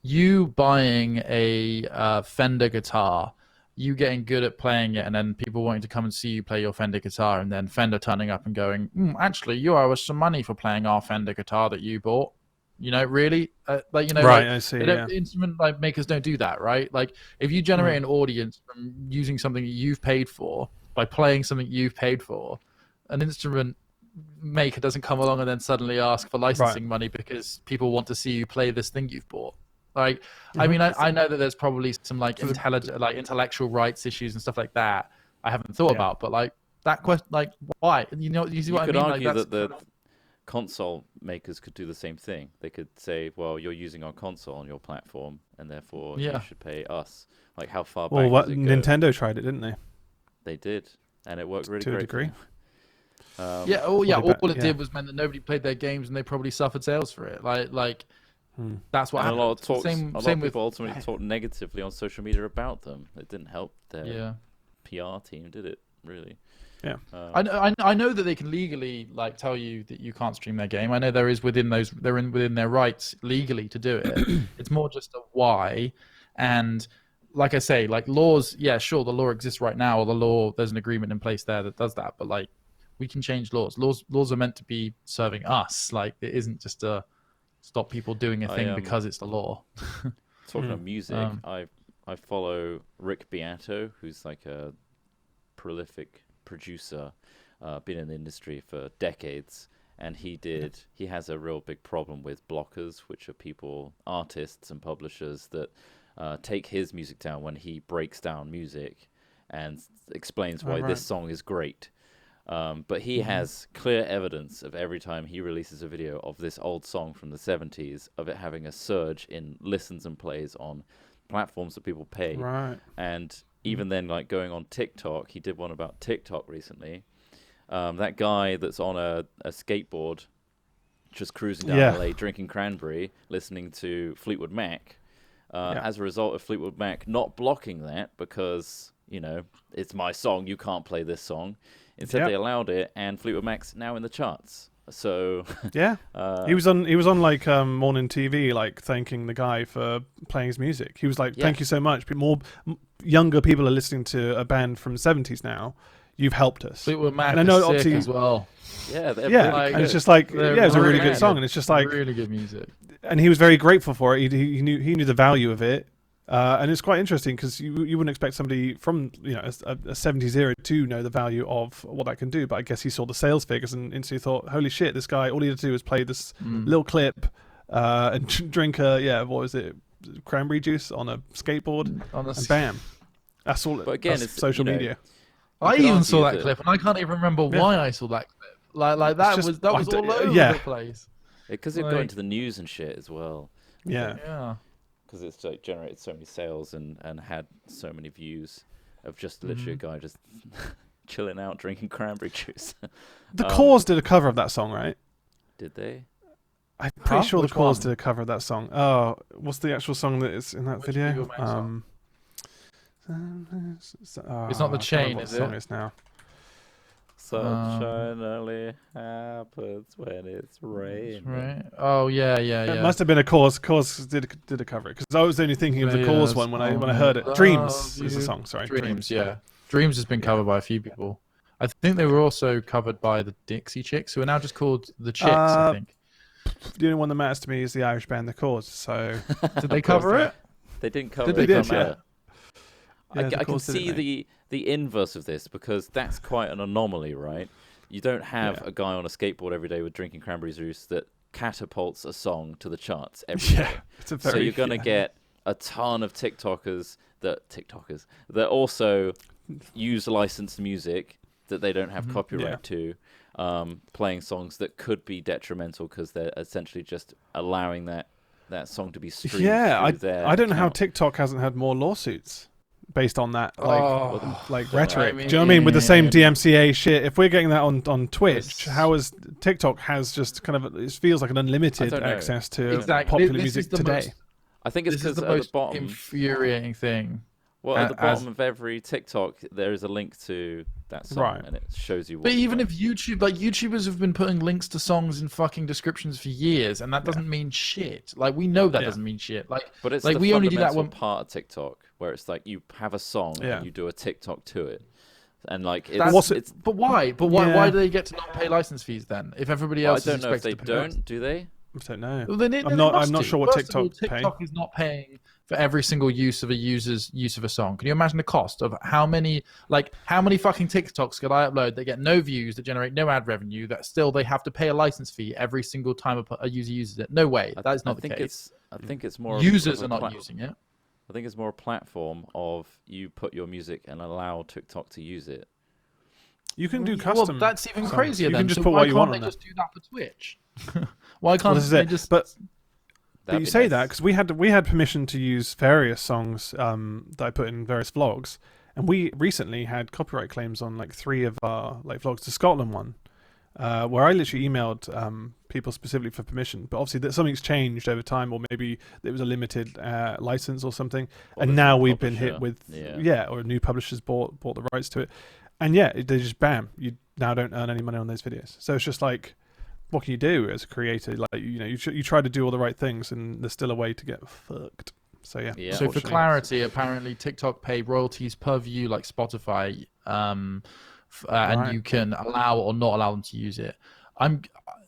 you buying a Fender guitar, you getting good at playing it, and then people wanting to come and see you play your Fender guitar, and then Fender turning up and going, actually, you owe us some money for playing our Fender guitar that you bought. Really? Right, I see. Instrument makers don't do that, right? Like, if you generate an audience from using something you've paid for, by playing something you've paid for, an instrument maker doesn't come along and then suddenly ask for licensing money because people want to see you play this thing you've bought. Like, I mean, I know that there's probably some intellectual rights issues and stuff like that I haven't thought about, but that question, why? You see what I mean? You could argue that the console makers could do the same thing. They could say, well, you're using our console on your platform, and therefore you should pay us. Like, how far back does it go? Nintendo tried it, didn't they? They did, and it worked really great. To a degree. All it did was meant that nobody played their games, and they probably suffered sales for it. That's what happened. A lot of people ultimately talked negatively on social media about them. It didn't help their PR team, did it? Really? Yeah. I know that they can legally tell you that you can't stream their game. I know there is within their rights legally to do it. It's more just a why, and like I say, laws. Yeah, sure, the law exists right now, or there's an agreement in place there that does that. But we can change laws. Laws are meant to be serving us. It isn't just to stop people doing a thing because it's the law. Talking of music, I follow Rick Beato, who's a prolific producer, been in the industry for decades, and he has a real big problem with blockers, which are artists and publishers that take his music down when he breaks down music and explains why this song is great. But he has clear evidence of every time he releases a video of this old song from the 70s of it having a surge in listens and plays on platforms that people pay. Right. And even then, going on TikTok, he did one about TikTok recently. That guy that's on a skateboard just cruising down LA drinking cranberry, listening to Fleetwood Mac, as a result of Fleetwood Mac not blocking that because, it's my song, you can't play this song. Instead, they allowed it, and Fleetwood Mac's now in the charts. So he was on morning TV, thanking the guy for playing his music. He was like, "Thank you so much. More younger people are listening to a band from the 70s now. You've helped us." Fleetwood Mac is sick as well. Yeah, and it's just it was a really good song, and it's just really good music. And he was very grateful for it. He knew the value of it. And it's quite interesting because you wouldn't expect somebody from a 70s era to know the value of what that can do, but I guess he saw the sales figures and instantly thought, holy shit, this guy, all he had to do was play this little clip and drink cranberry juice on a skateboard, and bam, that's all. But again, it's social media. I even saw that clip, and I can't even remember why I saw that clip. That was all over the place. Because it got into the news and shit as well. Yeah. Because it's generated so many sales and had so many views of just literally a guy just chilling out drinking cranberry juice. The Cause did a cover of that song, right? Did they? I'm pretty sure the Cause did a cover of that song. Oh, what's the actual song that is in that video? It's not The Chain, is it? Song is now. Sunshine only happens when it's raining. Right. Oh yeah. It must have been a Cause. Cause did a cover it because I was only thinking of the Cause one when I heard it. Dreams is the song. Sorry. Dreams. Yeah. Dreams has been covered by a few people. I think they were also covered by the Dixie Chicks, who are now just called the Chicks. I think. The only one that matters to me is the Irish band The Cause. So did they cover it? They didn't cover it. They did. Yeah. I can see the inverse of this because that's quite an anomaly, right? You don't have a guy on a skateboard every day with drinking cranberry juice that catapults a song to the charts every day. So you're going to get a ton of TikTokers that also use licensed music that they don't have copyright to, playing songs that could be detrimental because they're essentially just allowing that song to be streamed. I don't know how account. TikTok hasn't had more lawsuits. based on that like I rhetoric. mean, Do you know what I mean? With the same DMCA shit. If we're getting that on Twitch, how is TikTok has just kind of it feels like an unlimited access to popular music today. I think it's because at the bottom, infuriating thing. Well, at the bottom of every TikTok, there is a link to that song, and it shows you. But even if YouTubers have been putting links to songs in fucking descriptions for years, and that doesn't mean shit. Like we know that doesn't mean shit. But it's like the we only do that one part of TikTok where it's like you have a song and you do a TikTok to it, and like it's. But why? But why? Why do they get to not pay license fees then? If everybody else, I don't know if they don't. Do they? I don't know. Well, I'm not sure what TikTok is not paying for every single use of a user's use of a song. Can you imagine the cost of how many fucking TikToks could I upload that get no views, that generate no ad revenue, that still they have to pay a license fee every single time a user uses it? No way. That is not the case. I think it's more users are not using it. I think it's more a platform of you put your music and allow TikTok to use it. You can do custom. Well, that's even crazier. You then. can just put what you want on there. Why can't they just do that for Twitch? Why can't they just? But you say that because we had permission to use various songs that I put in various vlogs, and we recently had copyright claims on like 3 of our like vlogs. The Scotland one, where I literally emailed people specifically for permission, but obviously that something's changed over time, or maybe it was a limited license or something, and now we've been hit with or new publishers bought the rights to it, and they just bam, you now don't earn any money on those videos. So it's just like, what can you do as a creator? Like you try to do all the right things, and there's still a way to get fucked. So So for clarity, apparently TikTok pay royalties per view like Spotify, and you can allow or not allow them to use it.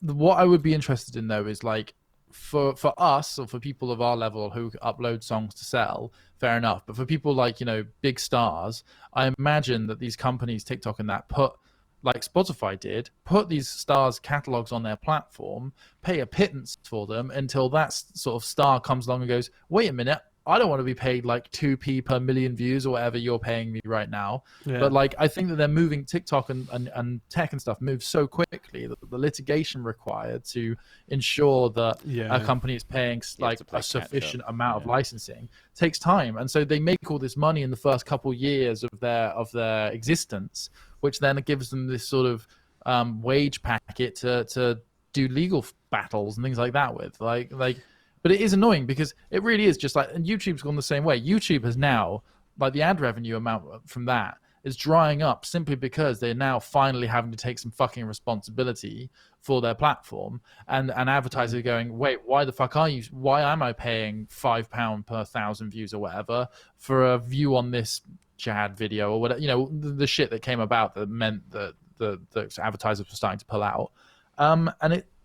What I would be interested in though is like for us or for people of our level who upload songs to sell, fair enough. But for people like big stars, I imagine that these companies, TikTok and that, put, like Spotify did, put these stars' catalogs on their platform, pay a pittance for them until that sort of star comes along and goes, wait a minute, I don't want to be paid like 2p per million views or whatever you're paying me right now. But like, I think that they're moving TikTok and tech and stuff moves so quickly that the litigation required to ensure that a company is paying like a sufficient amount of licensing takes time. And so they make all this money in the first couple years of their existence, which then gives them this sort of wage packet to do legal battles and things like that with. But it is annoying because it really is just like, and YouTube's gone the same way. YouTube has now, like the ad revenue amount from that is drying up simply because they're now finally having to take some fucking responsibility for their platform, and advertisers are going, wait, why am I paying £5 per 1,000 views or whatever for a view on this Jad video or whatever, the shit that came about that meant that the advertisers were starting to pull out,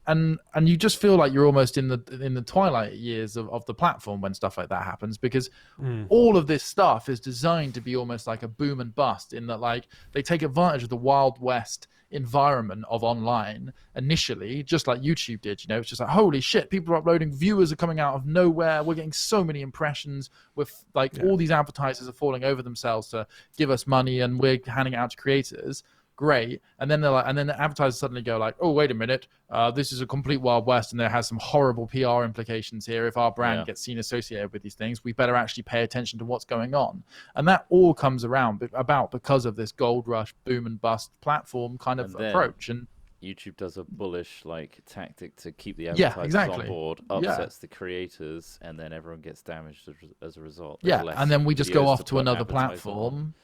and you just feel like you're almost in the twilight years of the platform when stuff like that happens, because all of this stuff is designed to be almost like a boom and bust, in that like they take advantage of the Wild West environment of online initially, just like YouTube did. It's just like, holy shit, people are uploading, viewers are coming out of nowhere, we're getting so many impressions, with all these advertisers are falling over themselves to give us money, and we're handing it out to creators. Great. And then the advertisers suddenly go like, oh, wait a minute, this is a complete Wild West, and there has some horrible PR implications here. If our brand gets seen associated with these things, we better actually pay attention to what's going on. And that all comes about because of this gold rush, boom and bust platform kind of approach. And YouTube does a bullish tactic to keep the advertisers on board, upsets the creators, and then everyone gets damaged as a result. And then we just go off to another platform.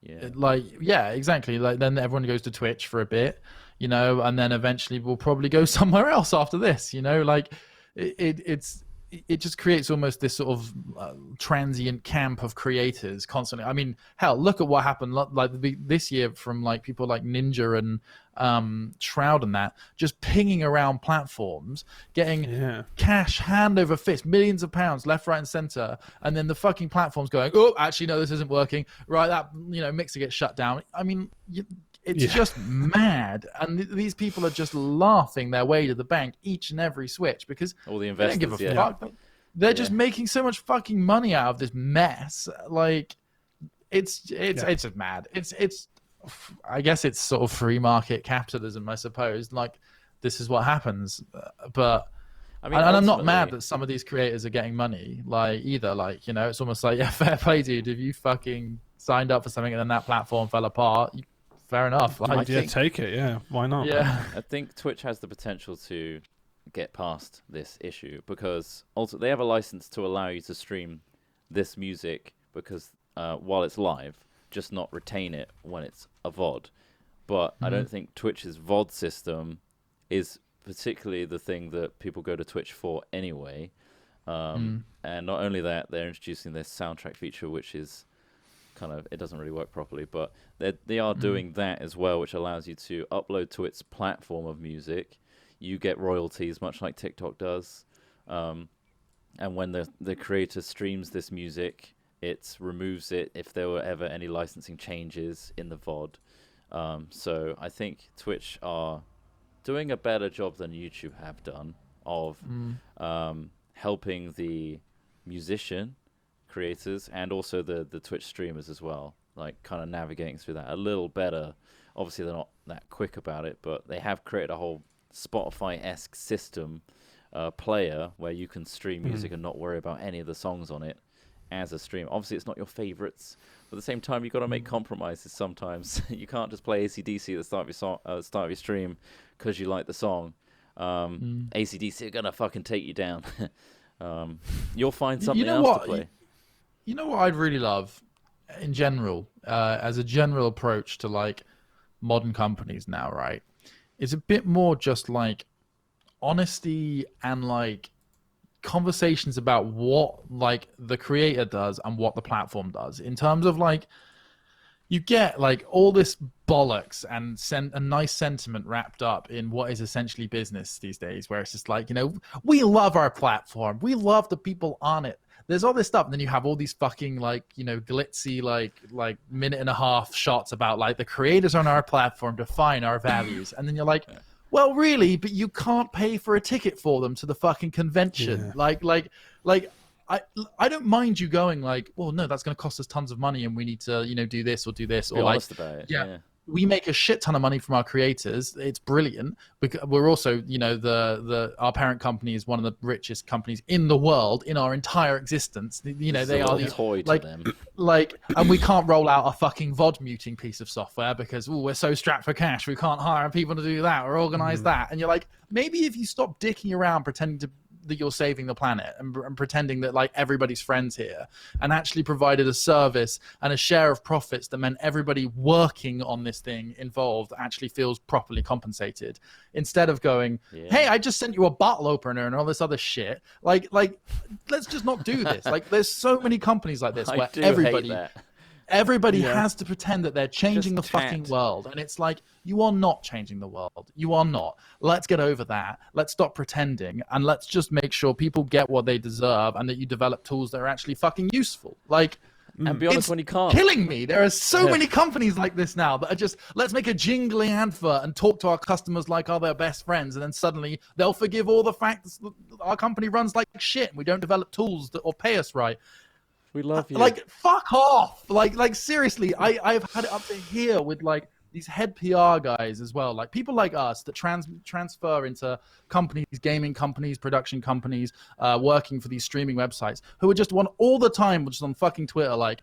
Exactly. Like then everyone goes to Twitch for a bit, and then eventually we'll probably go somewhere else after this. It just creates almost this sort of transient camp of creators constantly. I mean, hell, look at what happened this year from like people like Ninja and Shroud and that, just pinging around platforms, getting cash hand over fist, millions of pounds left, right, and center, and then the fucking platform's going, oh, actually no, this isn't working. Right, that mixer gets shut down. I mean, it's just mad, and these people are just laughing their way to the bank each and every switch because all the investors they don't give a fuck. They're just making so much fucking money out of this mess. Like, it's just mad. It's I guess it's sort of free market capitalism, I suppose. Like, this is what happens, but I mean, and I'm not mad ultimately- that some of these creators are getting money, either. It's almost like, yeah, fair play, dude. If you fucking signed up for something and then that platform fell apart, fair enough. Yeah, think- take it. Yeah, why not? Yeah. I think Twitch has the potential to get past this issue because also they have a license to allow you to stream this music because while it's live, just not retain it when it's a VOD. But I don't think Twitch's VOD system is particularly the thing that people go to Twitch for anyway. And not only that, they're introducing this soundtrack feature, which is it doesn't really work properly, but they are doing that as well, which allows you to upload to its platform of music. You get royalties, much like TikTok does. And when the creator streams this music, it removes it if there were ever any licensing changes in the VOD. So I think Twitch are doing a better job than YouTube have done of helping the musician creators and also the Twitch streamers as well, kind of navigating through that a little better. Obviously, they're not that quick about it, but they have created a whole Spotify-esque system player where you can stream music and not worry about any of the songs on it as a stream. Obviously, it's not your favorites, but at the same time, you've got to make compromises sometimes. You can't just play AC/DC at the start of your stream because you like the song. AC/DC are going to fucking take you down. You'll find something else to play. You know what I'd really love, in general, as a general approach to modern companies now, right? Is a bit more just honesty and conversations about what the creator does and what the platform does in terms of you get all this bollocks and a nice sentiment wrapped up in what is essentially business these days, where it's just we love our platform, we love the people on it. There's all this stuff, and then you have all these fucking glitzy minute and a half shots about the creators on our platform define our values, and then you're like, well, really, but you can't pay for a ticket for them to the fucking convention. Yeah. I don't mind you going well, no, that's going to cost us tons of money, and we need to do this or do this, Be or honest about it. Yeah. we make a shit ton of money from our creators. It's brilliant because we're also, our parent company is one of the richest companies in the world in our entire existence. They are these toy to them. and we can't roll out a fucking VOD muting piece of software because we're so strapped for cash. We can't hire people to do that or organize that. And you're like, maybe if you stop dicking around pretending that you're saving the planet and pretending that everybody's friends here and actually provided a service and a share of profits that meant everybody working on this thing involved actually feels properly compensated, instead of going, hey, I just sent you a bottle opener and all this other shit. Let's just not do this. There's so many companies like this where everybody has to pretend that they're changing the fucking world. And it's you are not changing the world. You are not. Let's get over that. Let's stop pretending. And let's just make sure people get what they deserve and that you develop tools that are actually fucking useful. And be honest when you can't. Killing me. There are so many companies like this now that are just, let's make a jingly advert and talk to our customers like are their best friends. And then suddenly they'll forgive all the facts that our company runs like shit and we don't develop tools or pay us right. We love you. Fuck off. Seriously, I've had it up to here with these head PR guys as well, people like us that transfer into companies, gaming companies, production companies, working for these streaming websites, who are just all the time, just on fucking Twitter,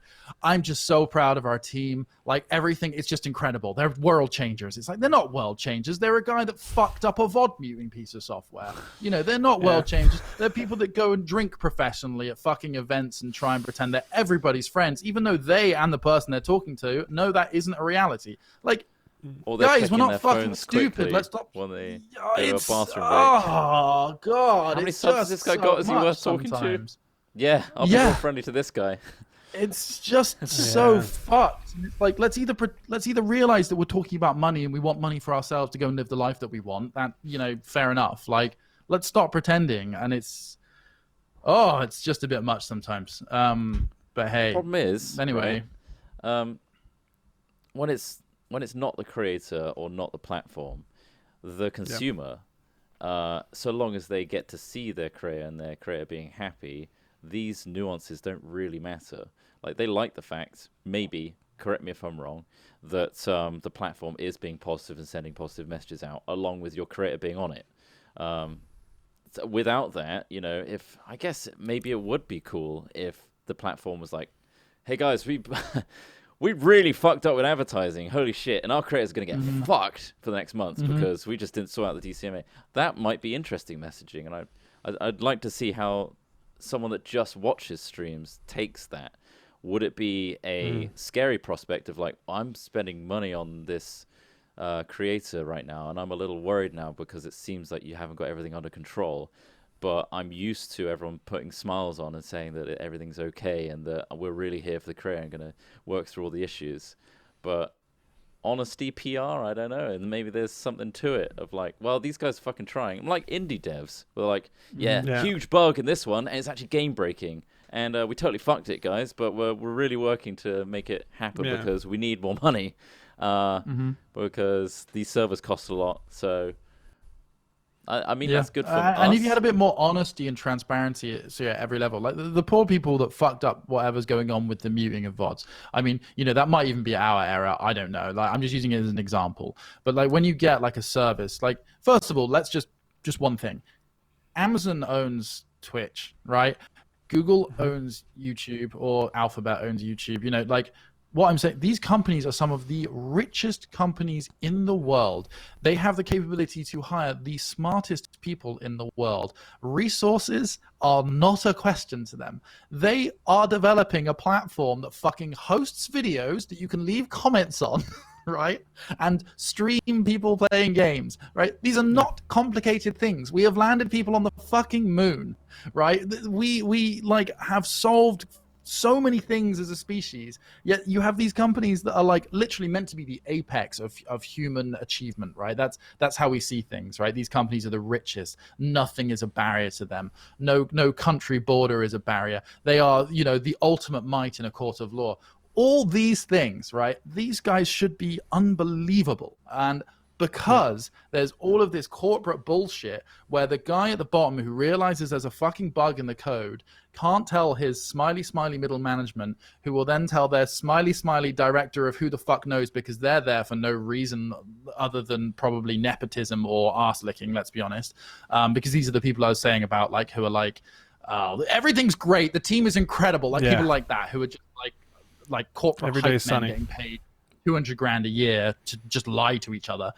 I'm just so proud of our team, everything is just incredible. They're world changers. It's they're not world changers. They're a guy that fucked up a VOD muting piece of software. They're not world changers. They're people that go and drink professionally at fucking events and try and pretend they're everybody's friends, even though they and the person they're talking to know that isn't a reality. Or they're guys, we're checking not their fucking phones stupid. quickly Let's stop. when they do It's a bathroom break. oh god! How many it's subs has just this guy so got? Is he much worth talking to? sometimes. Yeah, I'll be more friendly to this guy. It's just so fucked. Let's either realize that we're talking about money and we want money for ourselves to go and live the life that we want. That fair enough. Let's stop pretending. And it's just a bit much sometimes. But hey, Problem is anyway, right, when it's not the creator or not the platform, the consumer, so long as they get to see their creator and their creator being happy, these nuances don't really matter. They like the fact, maybe, correct me if I'm wrong, that the platform is being positive and sending positive messages out, along with your creator being on it. without that, if I guess maybe it would be cool if the platform was like, hey guys, we we really fucked up with advertising. Holy shit. And our creators are going to get fucked for the next month because we just didn't sort out the DCMA. That might be interesting messaging. And I'd like to see how someone that just watches streams takes that. Would it be a scary prospect of like, I'm spending money on this creator right now, and I'm a little worried now because it seems like you haven't got everything under control. But I'm used to everyone putting smiles on and saying that everything's okay and that we're really here for the creator and going to work through all the issues. But honesty PR, I don't know. And maybe there's something to it of like, well, these guys are fucking trying. I'm like indie devs. We're like, huge bug in this one, and it's actually game breaking. And we totally fucked it, guys. But we're really working to make it happen because we need more money. Because these servers cost a lot. So... I mean, that's good for us. And if you had a bit more honesty and transparency at every level, like the poor people that fucked up whatever's going on with the muting of VODs. I mean, that might even be our error. I don't know. Like, I'm just using it as an example. But like when you get like a service, like first of all, let's just one thing. Amazon owns Twitch, right? Google owns YouTube, or Alphabet owns YouTube. Like what I'm saying, these companies are some of the richest companies in the world. They have the capability to hire the smartest people in the world. Resources are not a question to them. They are developing a platform that fucking hosts videos that you can leave comments on, right? And stream people playing games, right? These are not complicated things. We have landed people on the fucking moon, right? We like have solved so many things as a species, yet you have these companies that are like literally meant to be the apex of human achievement, right? That's how we see things, right? These companies are the richest. Nothing is a barrier to them. No country border is a barrier. They are, the ultimate might in a court of law. All these things, right? These guys should be unbelievable. And because there's all of this corporate bullshit where the guy at the bottom who realizes there's a fucking bug in the code can't tell his smiley middle management, who will then tell their smiley director of who the fuck knows, because they're there for no reason other than probably nepotism or arse licking, let's be honest. Because these are the people I was saying about, like, who are like, everything's great, the team is incredible, like people like that who are just like corporate hype men getting paid 200 grand a year to just lie to each other.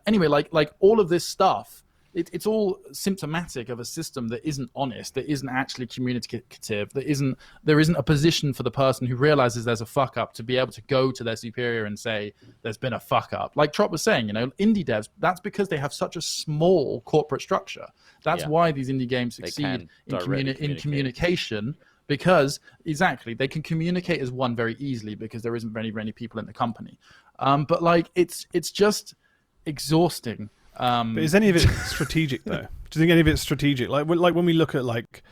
Anyway, like all of this stuff, it's all symptomatic of a system that isn't honest, that isn't actually communicative, there isn't a position for the person who realizes there's a fuck up to be able to go to their superior and say there's been a fuck up. Like Trott was saying, indie devs, that's because they have such a small corporate structure. That's why these indie games succeed in communication. Because exactly, they can communicate as one very easily because there isn't very people in the company. But like, it's just exhausting. But is any of it strategic though? Do you think any of it's strategic? Like when we look at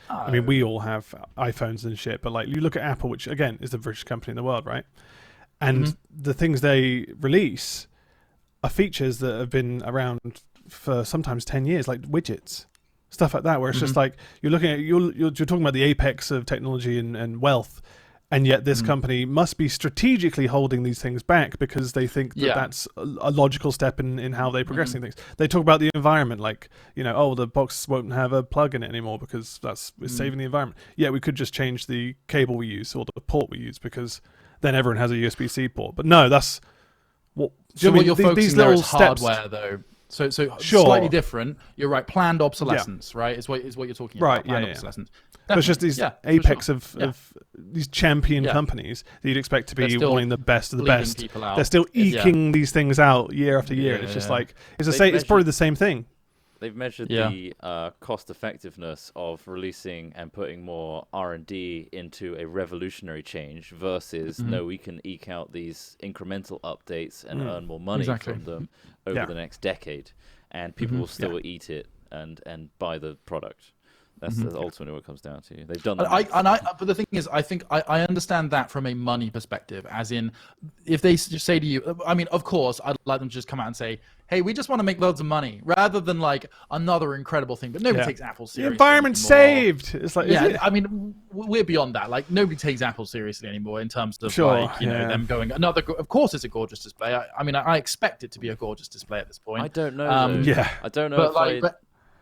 I mean, we all have iPhones and shit, but like you look at Apple, which again is the richest company in the world, right? And the things they release are features that have been around for sometimes 10 years, like widgets. Stuff like that, where it's just like you're looking at you're talking about the apex of technology and wealth, and yet this company must be strategically holding these things back because they think that that's a logical step in how they're progressing things. They talk about the environment, like the box won't have a plug in it anymore because it's saving the environment. Yeah, we could just change the cable we use or the port we use because then everyone has a USB-C port. But no, that's what. So what you're focusing there is hardware, though. So slightly different. You're right. Planned obsolescence, right? Is what you're talking about. Right. Planned obsolescence. But it's just these apex of these champion companies that you'd expect to be wanting the best of the best. They're still eking these things out year after year. It's just like it's probably the same thing. They've measured the cost effectiveness of releasing and putting more R&D into a revolutionary change versus we can eke out these incremental updates and earn more money from them over the next decade, and people will still eat it and buy the product. That's ultimately what it comes down to. They've done that. But the thing is, I think I understand that from a money perspective, as in, if they just say to you, I mean, of course, I'd like them to just come out and say, hey, we just want to make loads of money, rather than like another incredible thing. But nobody takes Apple seriously. The environment's saved. It's like, I mean, we're beyond that. Like, nobody takes Apple seriously anymore in terms of them going another. Of course, it's a gorgeous display. I mean, I expect it to be a gorgeous display at this point. I don't know. I don't know.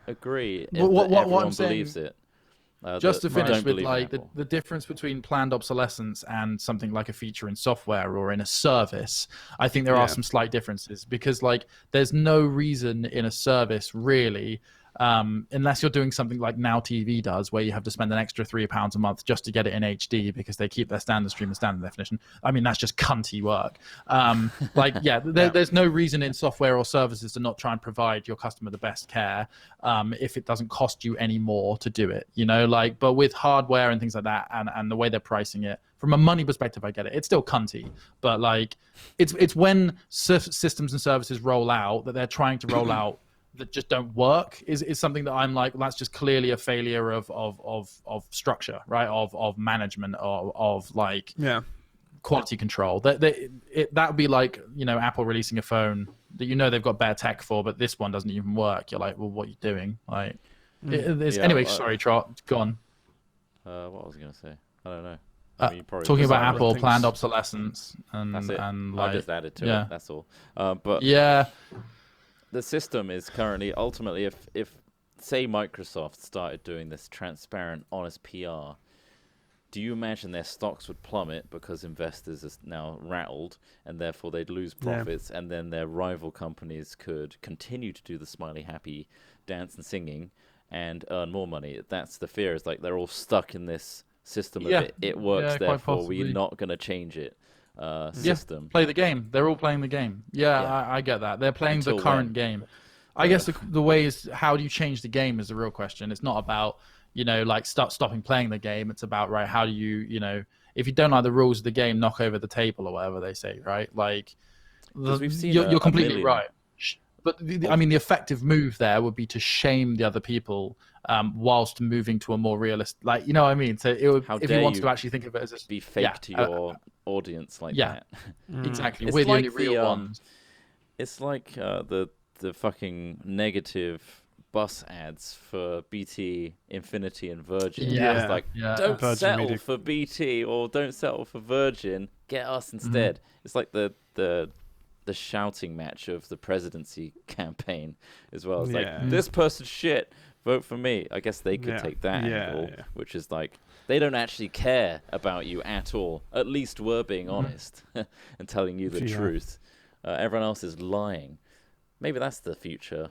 agree if What everyone I'm saying, believes it. just to finish don't with believe in like Apple. the difference between planned obsolescence and something like a feature in software or in a service, I think there are some slight differences, because like there's no reason in a service really, unless you're doing something like Now TV does, where you have to spend an extra £3 a month just to get it in HD because they keep their standard stream and standard definition. I mean, that's just cunty work. There's no reason in software or services to not try and provide your customer the best care if it doesn't cost you any more to do it, you know, like, but with hardware and things like that, and the way they're pricing it from a money perspective, I get it. It's still cunty, but like it's when systems and services roll out that they're trying to roll out that just don't work is something that I'm like, that's just clearly a failure of structure, right? Of management, of like quality control. That would be like, you know, Apple releasing a phone that you know they've got better tech for, but this one doesn't even work. You're like, well, what are you doing? Like, anyway, sorry, Trott, go on. What was I gonna say? I don't know. I mean, talking about Apple planned obsolescence, and that's it. And I like, just added to it. That's all. But the system is currently ultimately, if say Microsoft started doing this transparent, honest PR, do you imagine their stocks would plummet because investors are now rattled and therefore they'd lose profits, and then their rival companies could continue to do the smiley happy dance and singing and earn more money? That's the fear, is like they're all stuck in this system of it works, therefore we're not going to change it. System. Play the game. They're all playing the game. I get that. They're playing the current game. I guess the way is, how do you change the game is the real question. It's not about, you know, like stopping playing the game. It's about, right, how do you, you know, if you don't like the rules of the game, knock over the table or whatever they say, right? Like, we've seen you're completely right. But I mean, the effective move there would be to shame the other people, whilst moving to a more realist, like, you know what I mean? So it would, if you want to actually think of it as a, be fake to your audience like that. Exactly. It's We're like the only real ones. It's like the fucking negative bus ads for BT, Infinity, and Virgin. It's like, don't Virgin settle Media. for BT or don't settle for Virgin. Get us instead. It's like the shouting match of the presidency campaign as well. It's like, this person's shit, vote for me. I guess they could take that angle, which is like, they don't actually care about you at all. At least we're being honest and telling you the truth. Everyone else is lying. Maybe that's the future.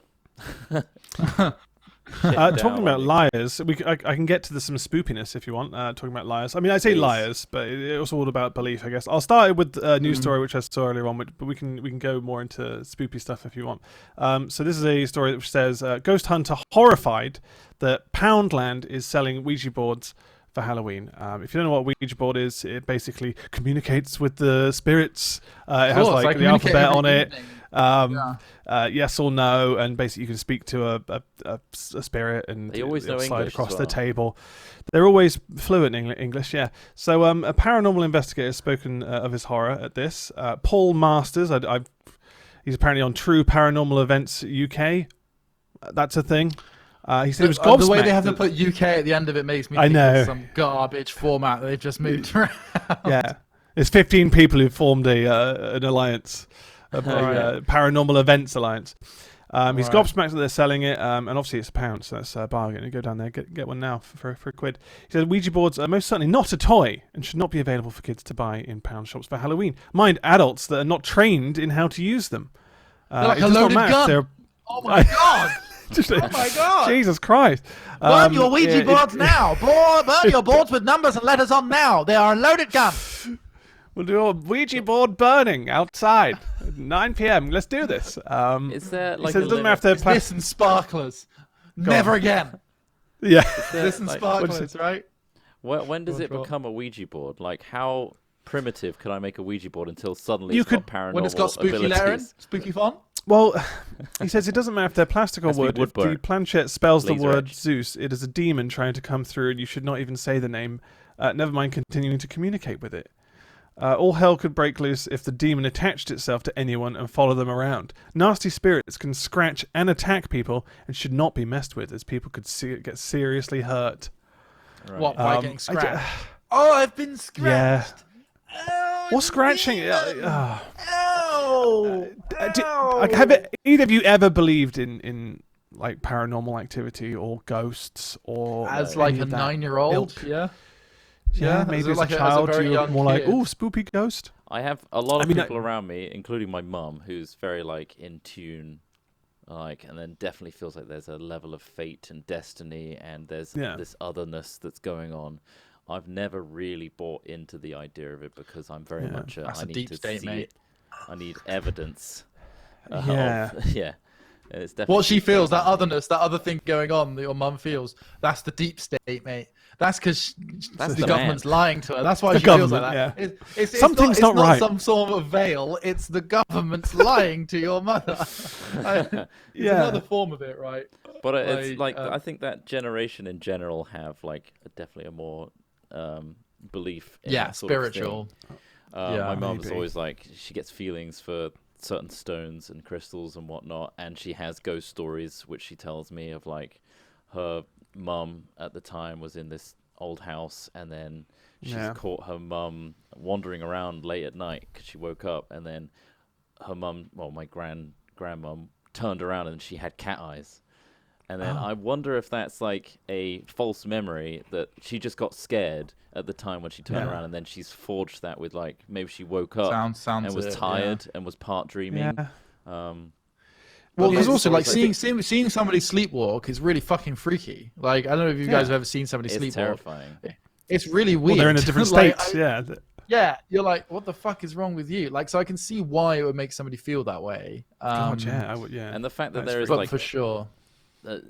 Talking about liars, I can get to some spoopiness if you want. Talking about liars, I mean, I say liars, but it's all about belief, I guess. I'll start with a news story which I saw earlier on, but we can go more into spoopy stuff if you want. So this is a story which says ghost hunter horrified that Poundland is selling Ouija boards for Halloween. If you don't know what Ouija board is, it basically communicates with the spirits. It has like the alphabet on it. Yes or no, and basically you can speak to a spirit, and they always know slide English across as the well. Table. They're always fluent in English, yeah. So a paranormal investigator has spoken of his horror at this. Paul Masters, he's apparently on True Paranormal Events UK. That's a thing. He said it was gobsmacked. The way they have to put UK at the end of it makes me think it's some garbage format that they've just moved around. Yeah, there's 15 people who formed an alliance, a paranormal events alliance. He's gobsmacked that they're selling it, and obviously it's £1, so that's a bargain. You go down there, get one now for £1. He said Ouija boards are most certainly not a toy and should not be available for kids to buy in pound shops for Halloween. Mind, adults that are not trained in how to use them. They're like a loaded gun. Oh my god! Oh my god! Jesus Christ! Burn your Ouija boards now! Burn your boards with numbers and letters on now. They are a loaded gun. We'll do a Ouija board burning outside at 9 p.m. Let's do this. Is there like it doesn't have to this and sparklers? Never again. Yeah. This and sparklers, right? When does it become a Ouija board? Like, how primitive could I make a Ouija board until suddenly it's got paranormal when it's got spooky abilities? lettering, spooky font? Well, he says it doesn't matter if they're plastic or Has to be wood. If the wood-burnt. planchette spells the Laser word edge. Zeus, it is a demon trying to come through, and you should not even say the name. Never mind continuing to communicate with it. All hell could break loose if the demon attached itself to anyone and followed them around. Nasty spirits can scratch and attack people and should not be messed with, as people could get seriously hurt. Right. What, by getting scratched? I've been scratched. Yeah. Oh, What's scratching? Ow! Have either of you ever believed in like paranormal activity or ghosts or as like any a of that 9-year-old, ilk. yeah, Maybe as like a child very you're young more like, kid. ooh, spooky ghost. I have a lot of I mean, people around me, including my mum, who's very like in tune, like, and then definitely feels like there's a level of fate and destiny, and there's this otherness that's going on. I've never really bought into the idea of it because I'm very much That's I a need deep to state, see mate. it. I need evidence. Yeah. Yeah. It's definitely What she feels, that otherness, that other thing going on that your mum feels, that's the deep state, mate. That's because That's the the government's man. lying to her. That's why The she feels like government, that. It's Something's not not right. some sort of veil. It's the government's lying to your mother. It's another form of it, right? But it's like I think that generation in general have like definitely a more belief in that sort spiritual. of thing. My mum's maybe. always like, she gets feelings for certain stones and crystals and whatnot, and she has ghost stories which she tells me of, like, her mum at the time was in this old house, and then she's caught her mum wandering around late at night because she woke up, and then her mum, well, my grandmum, turned around and she had cat eyes. And then I wonder if that's like a false memory that she just got scared at the time when she turned around, and then she's forged that with, like, maybe she woke up and was tired and was part dreaming. Yeah. Well, because also, like, seeing somebody sleepwalk is really fucking freaky. Like, I don't know if you guys have ever seen somebody sleepwalk. It's terrifying. It's really weird. Well, they're in a different Like, state. Yeah, you're like, what the fuck is wrong with you? Like, so I can see why it would make somebody feel that way. God, I would, And the fact that That's there is, but like, for sure, a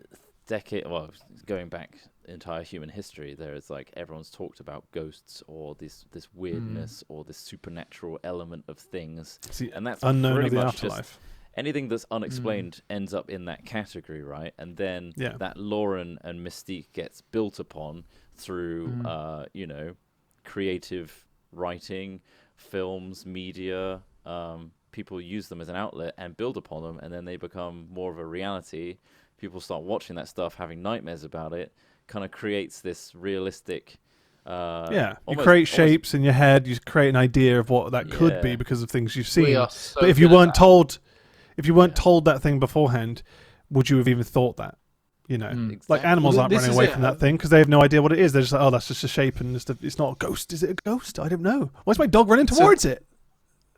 decade, well, going back entire human history, there is, like, everyone's talked about ghosts or this weirdness or this supernatural element of things, and that's unknown pretty of the much afterlife. just anything that's unexplained ends up in that category, right? And then that lore and mystique gets built upon through creative writing, films, media. People use them as an outlet and build upon them, and then they become more of a reality. People start watching that stuff, having nightmares about it. Kind of creates this realistic. You create shapes in your head. You create an idea of what that could be because of things you've seen. So but if you weren't told that thing beforehand, would you have even thought that? You know, like animals aren't running away from that thing because they have no idea what it is. They're just like, oh, that's just a shape, and it's not a ghost. Is it a ghost? I don't know. Why's my dog running towards it?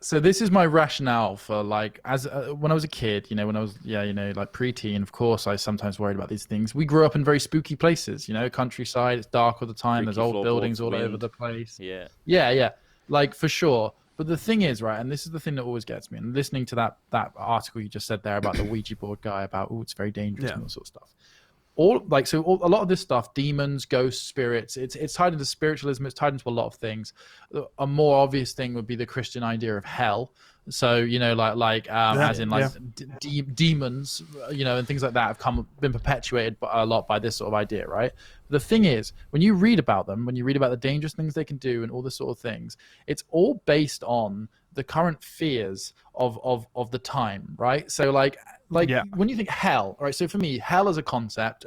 So this is my rationale for, like, as when I was a kid, when I was like preteen. Of course, I sometimes worried about these things. We grew up in very spooky places, countryside. It's dark all the time. Freaky There's old buildings all over wind. the place. Yeah, like, for sure. But the thing is, right, and this is the thing that always gets me. And listening to that article you just said there about the Ouija board guy, about it's very dangerous and all sort of stuff. A lot of this stuff, demons, ghosts, spirits, it's tied into spiritualism. It's tied into a lot of things. A more obvious thing would be the Christian idea of hell. So as in demons, and things like that have been perpetuated a lot by this sort of idea, right? The thing is, when you read about them, when you read about the dangerous things they can do and all this sort of things, it's all based on the current fears of the time, right? So when you think hell, right? So for me, hell as a concept,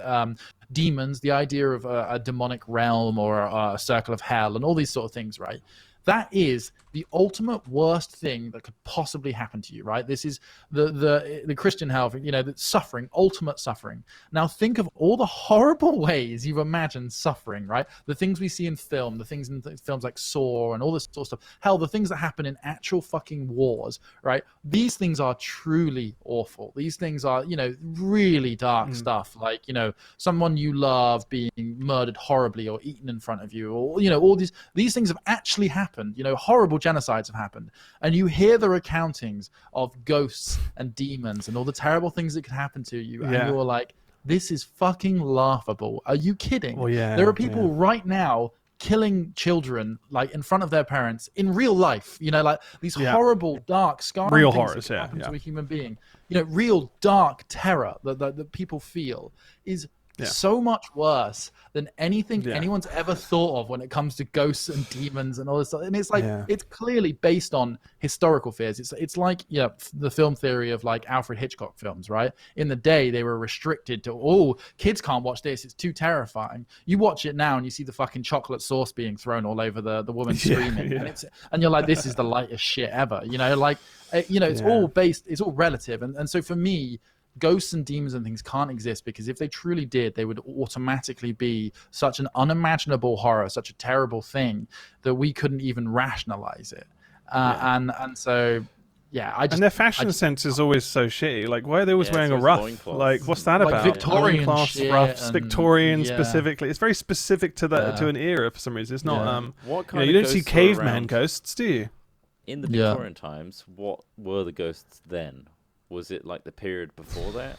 demons, the idea of a demonic realm or a circle of hell and all these sort of things, right? That is the ultimate worst thing that could possibly happen to you, right? This is the Christian hell, the suffering, ultimate suffering. Now think of all the horrible ways you've imagined suffering, right? The things we see in film, the things in films like Saw and all this sort of stuff. Hell, the things that happen in actual fucking wars, right? These things are truly awful. These things are, really dark stuff. Like, someone you love being murdered horribly or eaten in front of you, or, all these things have actually happened. Horrible genocides have happened, and you hear the recountings of ghosts and demons and all the terrible things that could happen to you, and you're like, this is fucking laughable. Are you kidding? Well, There are people right now killing children, like, in front of their parents in real life, like these horrible, dark, scarring real things horrors, that happen to a human being. Real dark terror that people feel is so much worse than anything anyone's ever thought of when it comes to ghosts and demons and all this stuff. And it's like it's clearly based on historical fears. It's like the film theory of, like, Alfred Hitchcock films, right? In the day they were restricted to kids can't watch this, it's too terrifying. You watch it now and you see the fucking chocolate sauce being thrown all over the woman screaming, and you're like, this is the lightest shit ever. It's all based, it's all relative, and so for me, ghosts and demons and things can't exist, because if they truly did, they would automatically be such an unimaginable horror, such a terrible thing that we couldn't even rationalize it. And so, yeah, and their fashion sense is always so shitty. Like, why are they always wearing a ruff? Like, what's that about? Victorian ruffs, Victorian specifically. It's very specific to an era for some reason. It's not. You don't see caveman ghosts, do you? In the Victorian times, what were the ghosts then? Was it like the period before that?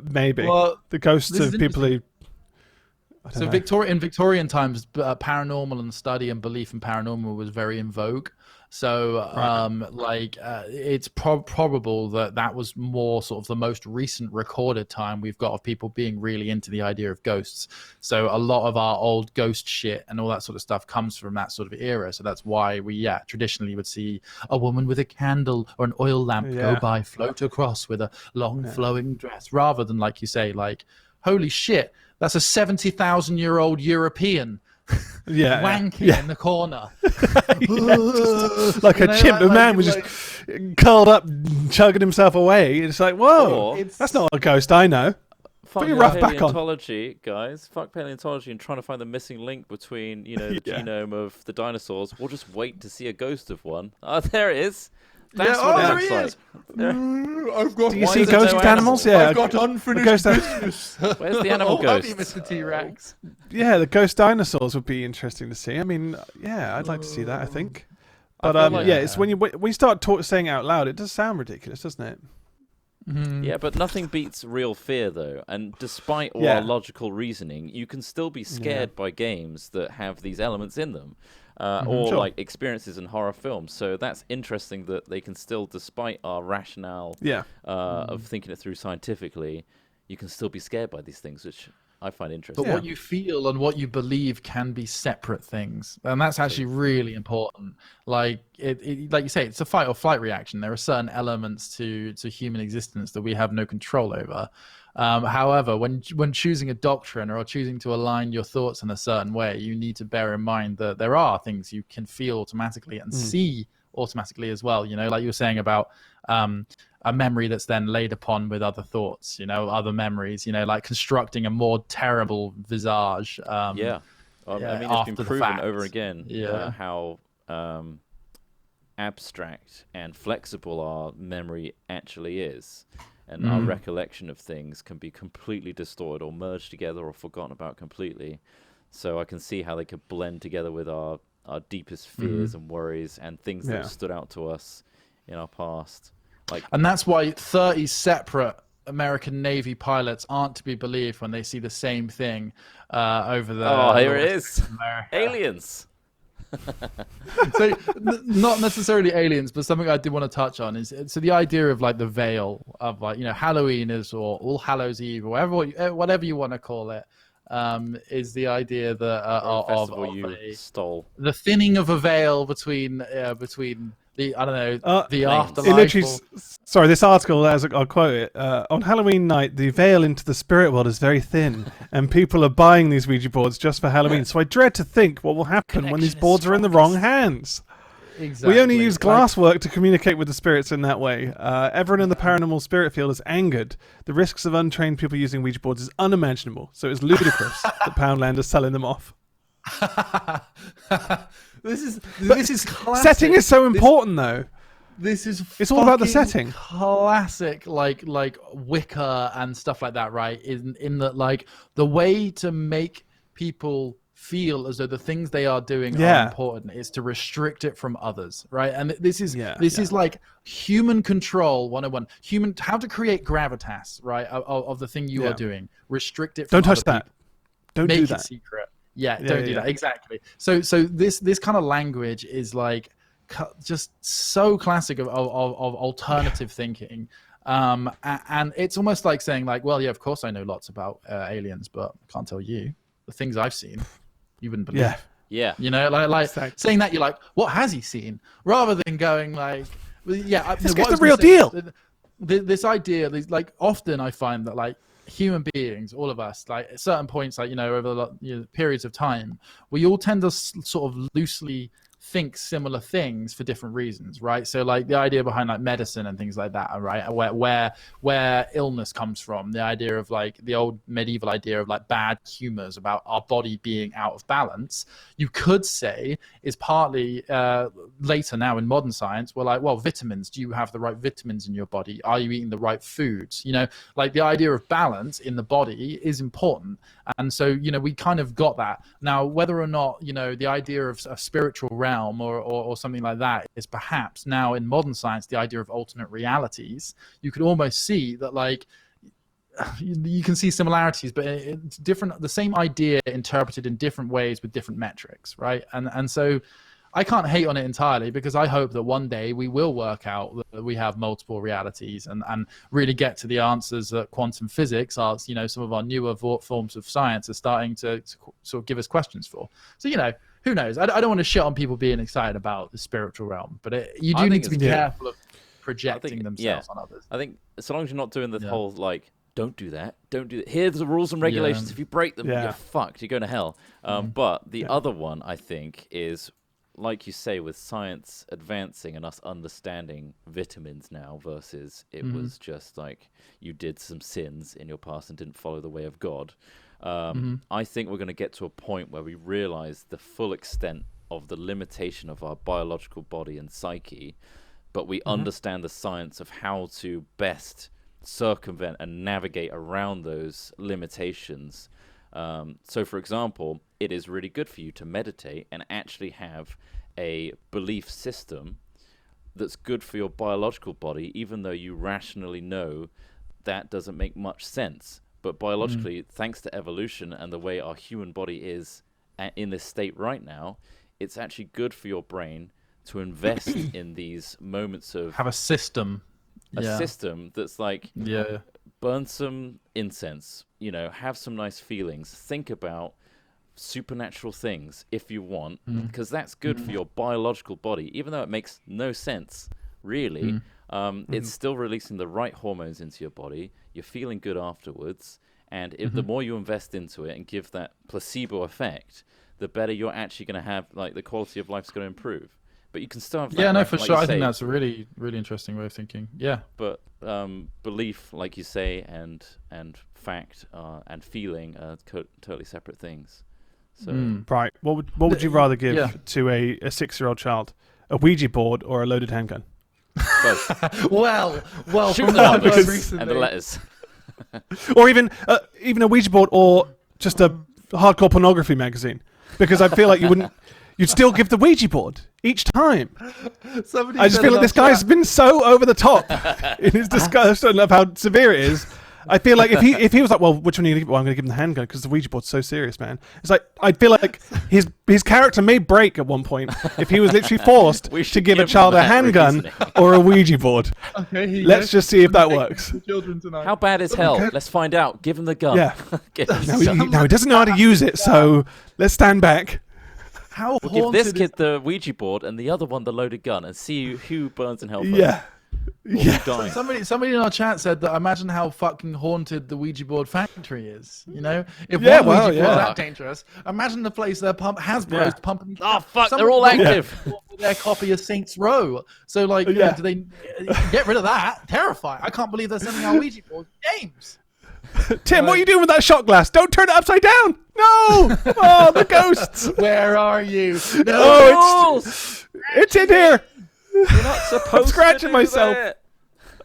Maybe. Well, the ghosts of people who... So in Victorian times, paranormal and study and belief in paranormal was very in vogue. So it's probable that was more sort of the most recent recorded time we've got of people being really into the idea of ghosts. So a lot of our old ghost shit and all that sort of stuff comes from that sort of era. So that's why we traditionally would see a woman with a candle or an oil lamp go by, float across with a long flowing dress, rather than, like you say, like, holy shit, that's a 70,000-year-old European wanking in the corner. Like a chimp. The man was just curled up, chugging himself away. It's like, whoa, that's not a ghost I know. Put your rough back on. Paleontology, guys. Fuck paleontology and trying to find the missing link between, the genome of the dinosaurs. We'll just wait to see a ghost of one. Oh, there it is. That's what it looks like. Do you see ghost animals? Yeah, I've got unfinished business. Where's the animal ghost? Mr. T-Rex. Yeah, the ghost dinosaurs would be interesting to see. I mean, I'd like to see that, I think. But it's when you start saying it out loud, it does sound ridiculous, doesn't it? Mm-hmm. Yeah, but nothing beats real fear, though. And despite all our logical reasoning, you can still be scared by games that have these elements in them. Like experiences in horror films. So that's interesting that they can still, despite our rationale of thinking it through scientifically, you can still be scared by these things, which I find interesting. But what you feel and what you believe can be separate things, and that's actually really important. Like like you say, it's a fight or flight reaction. There are certain elements to human existence that we have no control over. However, when choosing a doctrine or choosing to align your thoughts in a certain way, you need to bear in mind that there are things you can feel automatically and see automatically as well. Like you were saying about a memory that's then laid upon with other thoughts, other memories, like constructing a more terrible visage. I mean, it's been proven over again how abstract and flexible our memory actually is. And our recollection of things can be completely distorted or merged together or forgotten about completely. So I can see how they could blend together with our deepest fears and worries and things that have stood out to us in our past. And that's why 30 separate American Navy pilots aren't to be believed when they see the same thing over the... Oh, here it is. Aliens. So not necessarily aliens, but something I did want to touch on is the idea of like the veil of Halloween is, or All Hallows Eve, or whatever you want to call it, is the idea that of stole the thinning of a veil between the the afterlife. It literally, sorry, this article, I'll quote it. On Halloween night, the veil into the spirit world is very thin, and people are buying these Ouija boards just for Halloween. So I dread to think what will happen when these boards are in the wrong hands. Exactly. We only use glasswork to communicate with the spirits in that way. Everyone in the paranormal spirit field is angered. The risks of untrained people using Ouija boards is unimaginable. So it's ludicrous that Poundland is selling them off. This is classic. Setting is so important, though. It's all about the setting. Classic, like Wicca and stuff like that, right? In that, like, the way to make people feel as though the things they are doing are important is to restrict it from others, right? And this is like human control 101. How to create gravitas, right? Of the thing you are doing. Restrict it from Don't touch that. People. Don't Make do it that. secret. Don't do that. Exactly. So this kind of language is like just so classic of alternative thinking. And it's almost like saying like, well, yeah, of course I know lots about aliens, but I can't tell you the things I've seen. You wouldn't believe. Yeah. Like exactly. Saying that, you're like, what has he seen? Rather than going like, let's get the real deal. This idea, like often I find that like human beings, all of us, like at certain points, like over the periods of time, we all tend to sort of loosely think similar things for different reasons, right? So like the idea behind like medicine and things like that, right? Where illness comes from, the idea of like the old medieval idea of like bad humors about our body being out of balance, you could say is partly later now in modern science, we're like, well, vitamins, do you have the right vitamins in your body? Are you eating the right foods? You know, like the idea of balance in the body is important. And so, you know, we kind of got that. Now, whether or not, you know, the idea of a spiritual realm or something like that is perhaps now in modern science, the idea of alternate realities, you could almost see that, like, you can see similarities, but it's different, the same idea interpreted in different ways with different metrics, right? And so I can't hate on it entirely, because I hope that one day we will work out that we have multiple realities and really get to the answers that quantum physics are, you know, some of our newer forms of science are starting to sort of give us questions for. So, you know, who knows? I don't want to shit on people being excited about the spiritual realm, but you do need to be careful of projecting themselves on others. I think so long as you're not doing the whole, like, don't do that. Don't do that. Here's the rules and regulations. If you break them, you're fucked. You're going to hell. But the other one, I think, is, like you say, with science advancing and us understanding vitamins now versus it was just like you did some sins in your past and didn't follow the way of God. I think we're going to get to a point where we realize the full extent of the limitation of our biological body and psyche, but we understand the science of how to best circumvent and navigate around those limitations. So, for example, it is really good for you to meditate and actually have a belief system that's good for your biological body, even though you rationally know that doesn't make much sense. But biologically, thanks to evolution and the way our human body is in this state right now, it's actually good for your brain to invest in these moments of... Have a system. A system that's like... burn some incense, you know, have some nice feelings, think about supernatural things if you want, because that's good for your biological body, even though it makes no sense, really. It's still releasing the right hormones into your body. You're feeling good afterwards, and if the more you invest into it and give that placebo effect, the better you're actually going to have, like, the quality of life's going to improve. But you can still have that, for sure. I think that's a really, really interesting way of thinking. Yeah. But belief, like you say, and fact and feeling are totally separate things. So right. What would you rather give to a 6-year-old child? A Ouija board or a loaded handgun? Both. well, Shoot from the what I've numbers heard recently, and the letters. Or even a Ouija board or just a hardcore pornography magazine. Because I feel like you'd still give the Ouija board each time. I just feel like this guy's been so over the top in his discussion of how severe it is. I feel like if he was like, well, which one are you going to give? Well, I'm going to give him the handgun because the Ouija board's so serious, man. It's like, I feel like his character may break at one point if he was literally forced to give a child a handgun or a Ouija board. Okay, let's just see if that works. How bad is hell? Let's find out. Give him the gun. Yeah. No, he doesn't know how to use it, so let's stand back. We'll give this kid the Ouija board and the other one the loaded gun and see who burns in hell first. Somebody in our chat said that imagine how fucking haunted the Ouija board factory is. You know, if one Ouija board is that dangerous, imagine the place their Hasbro's pumping. Oh fuck, they're all active. Their copy of Saints Row. So like, do they get rid of that? Terrifying! I can't believe they're sending our Ouija board games. Tim, what are you doing with that shot glass? Don't turn it upside down! No! Oh, the ghosts! Where are you? No, it's in here! You're not supposed I'm scratching to do myself. That.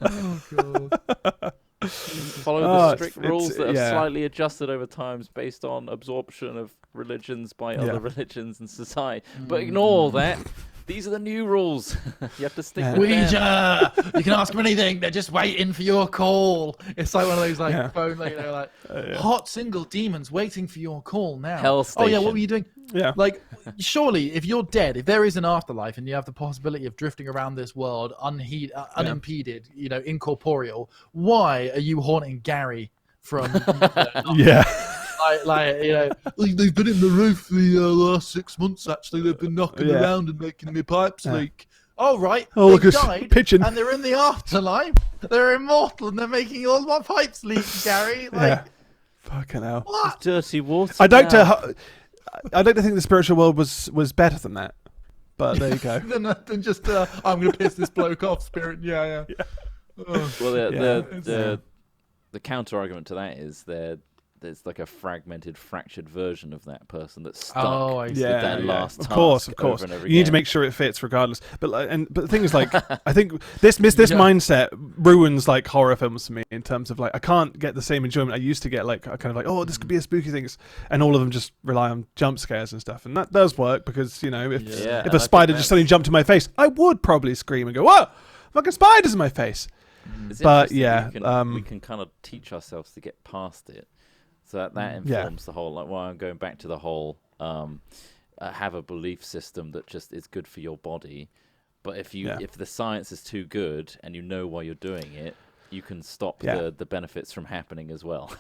Oh, God. Follow the strict rules that have slightly adjusted over times based on absorption of religions by other religions and society. But ignore all that. These are the new rules. You have to stick with Ouija! You can ask them anything. They're just waiting for your call. It's like one of those like phone, like, you know, like hot single demons waiting for your call now. Hell station. Oh yeah, what were you doing? Yeah. Like, surely, if you're dead, if there is an afterlife, and you have the possibility of drifting around this world unimpeded, you know, incorporeal, why are you haunting Gary from? Like, you know, they've been in the roof for the last 6 months. Actually, they've been knocking around and making my pipes leak. Oh right, they died, pitching. And they're in the afterlife. They're immortal, and they're making all my pipes leak, Gary. Like, fucking hell. What? It's dirty water. I'd like to think the spiritual world was better than that. But there you go. Then just I'm gonna piss this bloke off, spirit. Yeah. Oh. Well, Yeah. the counter argument to that is there's like a fractured version of that person that's stuck Oh, I with see. that last Of task course. over and over You need to again. make sure it fits regardless. But the thing is, like, I think this mindset ruins like horror films for me in terms of like I can't get the same enjoyment I used to get. Like I kind of like, oh, this could be a spooky thing, and all of them just rely on jump scares and stuff, and that does work because if and a I spider think just suddenly jumped in my face, I would probably scream and go, whoa, fucking spiders in my face. It's But interesting yeah, we can kind of teach ourselves to get past it. So that informs the whole, like, well, I'm going back to the whole have a belief system that just is good for your body. But if the science is too good and you know why you're doing it, you can stop the benefits from happening as well.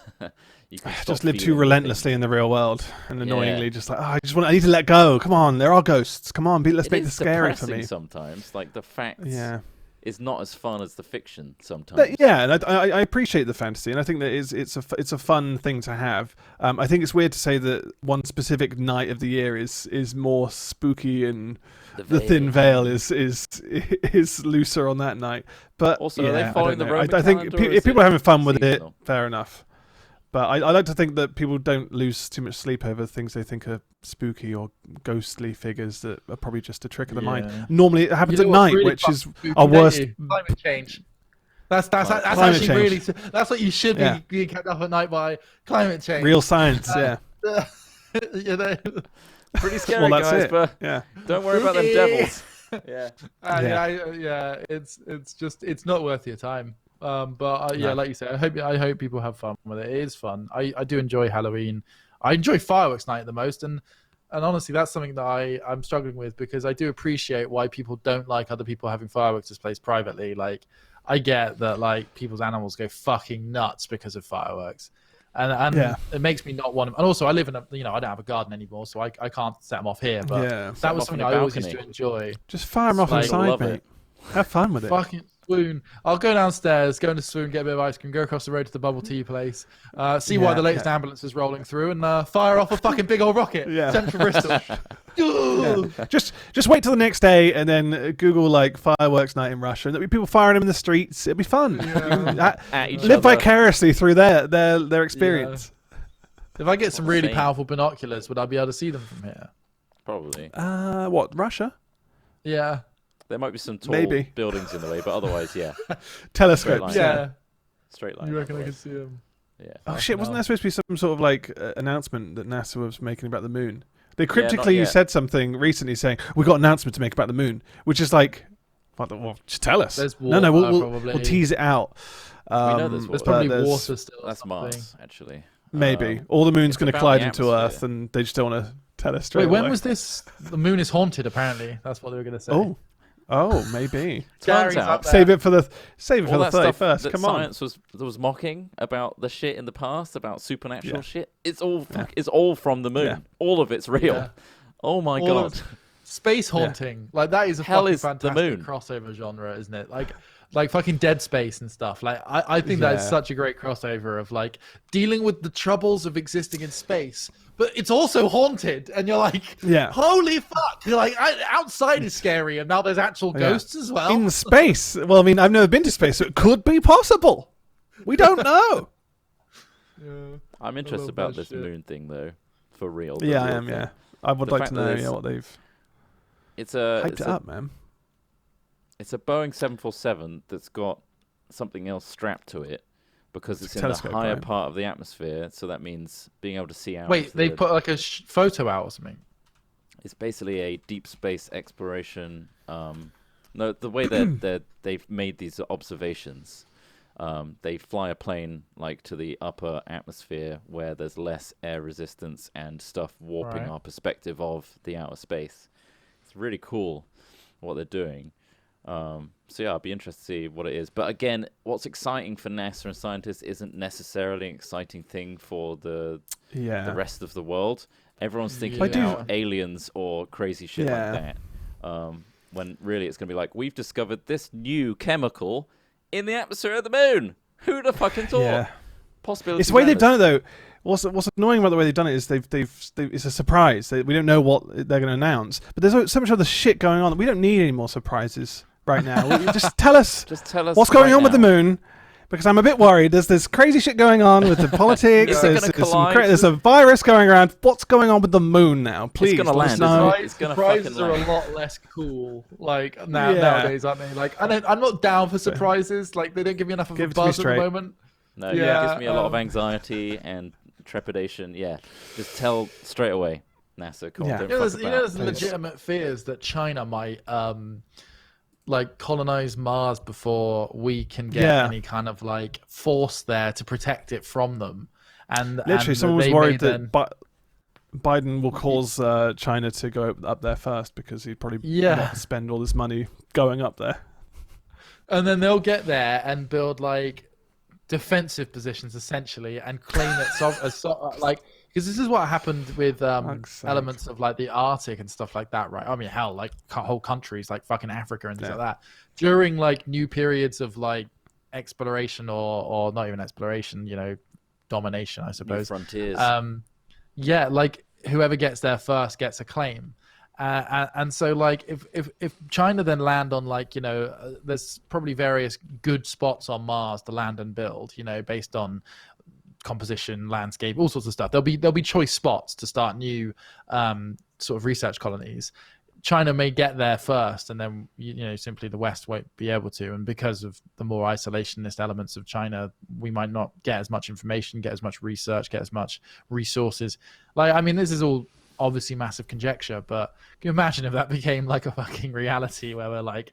You can just live too relentlessly in the real world and annoyingly just like, I need to let go. Come on, there are ghosts. Come on, let's make this scary for me. Sometimes, like the facts. Yeah. Is not as fun as the fiction sometimes. And I appreciate the fantasy, and I think that it's a fun thing to have. I think it's weird to say that one specific night of the year is more spooky, and the thin veil is looser on that night. But also, are they following the Roman I think calendar, if people are having fun with seasonal? it, fair enough. But I like to think that people don't lose too much sleep over things they think are spooky or ghostly figures that are probably just a trick of the mind. Normally it happens at night, which is our worst. Climate change. That's Climate actually change. really. That's what you should be being kept up at night by. Climate change. Real science, Pretty scary, well, that's guys, it. but don't worry about them devils. It's not worth your time. Like you say, I hope people have fun with it. It is fun. I do enjoy Halloween. I enjoy fireworks night the most, and honestly, that's something that I'm struggling with because I do appreciate why people don't like other people having fireworks displays privately. Like, I get that like people's animals go fucking nuts because of fireworks, and it makes me not want them. And also, I live in I don't have a garden anymore, so I can't set them off here. But that was something I always used to enjoy. Just fire them off on the side, mate. Have fun with it. Fucking swoon. I'll go downstairs, go into swoon, get a bit of ice cream, go across the road to the bubble tea place, see why the latest ambulance is rolling through, and fire off a fucking big old rocket. Central Bristol. Just wait till the next day and then Google like fireworks night in Russia, and there'll be people firing them in the streets. It'll be fun. Live vicariously through their experience. If I get some really powerful binoculars, would I be able to see them from here? Probably. What, Russia? Yeah. There might be some tall buildings in the way, but otherwise, Telescopes. Straight line. You reckon I can see them? Yeah. Oh shit! Wasn't there supposed to be some sort of like announcement that NASA was making about the moon? They cryptically said something recently saying we got an announcement to make about the moon, which is like, well, just tell us. There's water, no, we'll tease it out. We know there's probably water still. That's Mars, actually. Maybe all the moon's going to collide into Earth, and they just don't want to tell us straight away. Wait, when was this? The moon is haunted. Apparently, that's what they were going to say. Oh, maybe. Turns out, save it for the 31st. Come on. Science was mocking about the shit in the past, about supernatural shit. It's all from the moon. Yeah. All of it's real. Yeah. Oh my god. Space haunting. Like that is a fucking fantastic crossover genre, isn't it? Like fucking Dead Space and stuff. Like I think that is such a great crossover of like dealing with the troubles of existing in space, but it's also haunted, and you're like, holy fuck! You're like, outside is scary, and now there's actual ghosts as well in space. Well, I mean, I've never been to space, so it could be possible. We don't know. I'm interested about this moon thing, though, for real. Yeah, I am. Yeah, I would like to know what they've. Hyped it up, man. It's a Boeing 747 that's got something else strapped to it because it's in the higher part of the atmosphere. So that means being able to see out. Wait, they put like a photo out or something? It's basically a deep space exploration. No, the way that they've made these observations, they fly a plane like to the upper atmosphere where there's less air resistance and stuff warping our perspective of the outer space. It's really cool what they're doing. So I'll be interested to see what it is. But again, what's exciting for NASA and scientists isn't necessarily an exciting thing for the rest of the world. Everyone's thinking about aliens or crazy shit like that. When really it's going to be like, we've discovered this new chemical in the atmosphere of the moon. Who'd have fucking thought? Yeah. Possibility. It's the way they've done it, though. What's annoying about the way they've done it is they've it's a surprise. We don't know what they're going to announce. But there's so much other shit going on that we don't need any more surprises right now. Just tell us what's going on with the moon. Because I'm a bit worried. There's crazy shit going on with the politics. There's a virus going around. What's going on with the moon now? Please, it's gonna land. Surprises are a lot less cool. Like nowadays, aren't they? Like, I'm not down for surprises. Like, they don't give me enough of a buzz at the moment. No, it gives me a lot of anxiety and trepidation. Yeah, just tell straight away, NASA. Cool. Yeah. There's legitimate fears that China might like colonize Mars before we can get any kind of like force there to protect it from them. And literally, someone was worried that Biden will cause China to go up there first because he'd probably spend all this money going up there. And then they'll get there and build like defensive positions essentially and claim it like. Because this is what happened with elements of like the Arctic and stuff like that, right? I mean, hell, like whole countries like fucking Africa and things like that. During like new periods of like exploration or not even exploration, domination, I suppose. New frontiers. Like whoever gets there first gets a claim. And so like if China then land on like, there's probably various good spots on Mars to land and build, based on composition, landscape, all sorts of stuff. There'll be choice spots to start new sort of research colonies. China may get there first, and then simply the West won't be able to. And because of the more isolationist elements of China, we might not get as much information, get as much research, get as much resources. Like, I mean, this is all obviously massive conjecture, but can you imagine if that became like a fucking reality where we're like,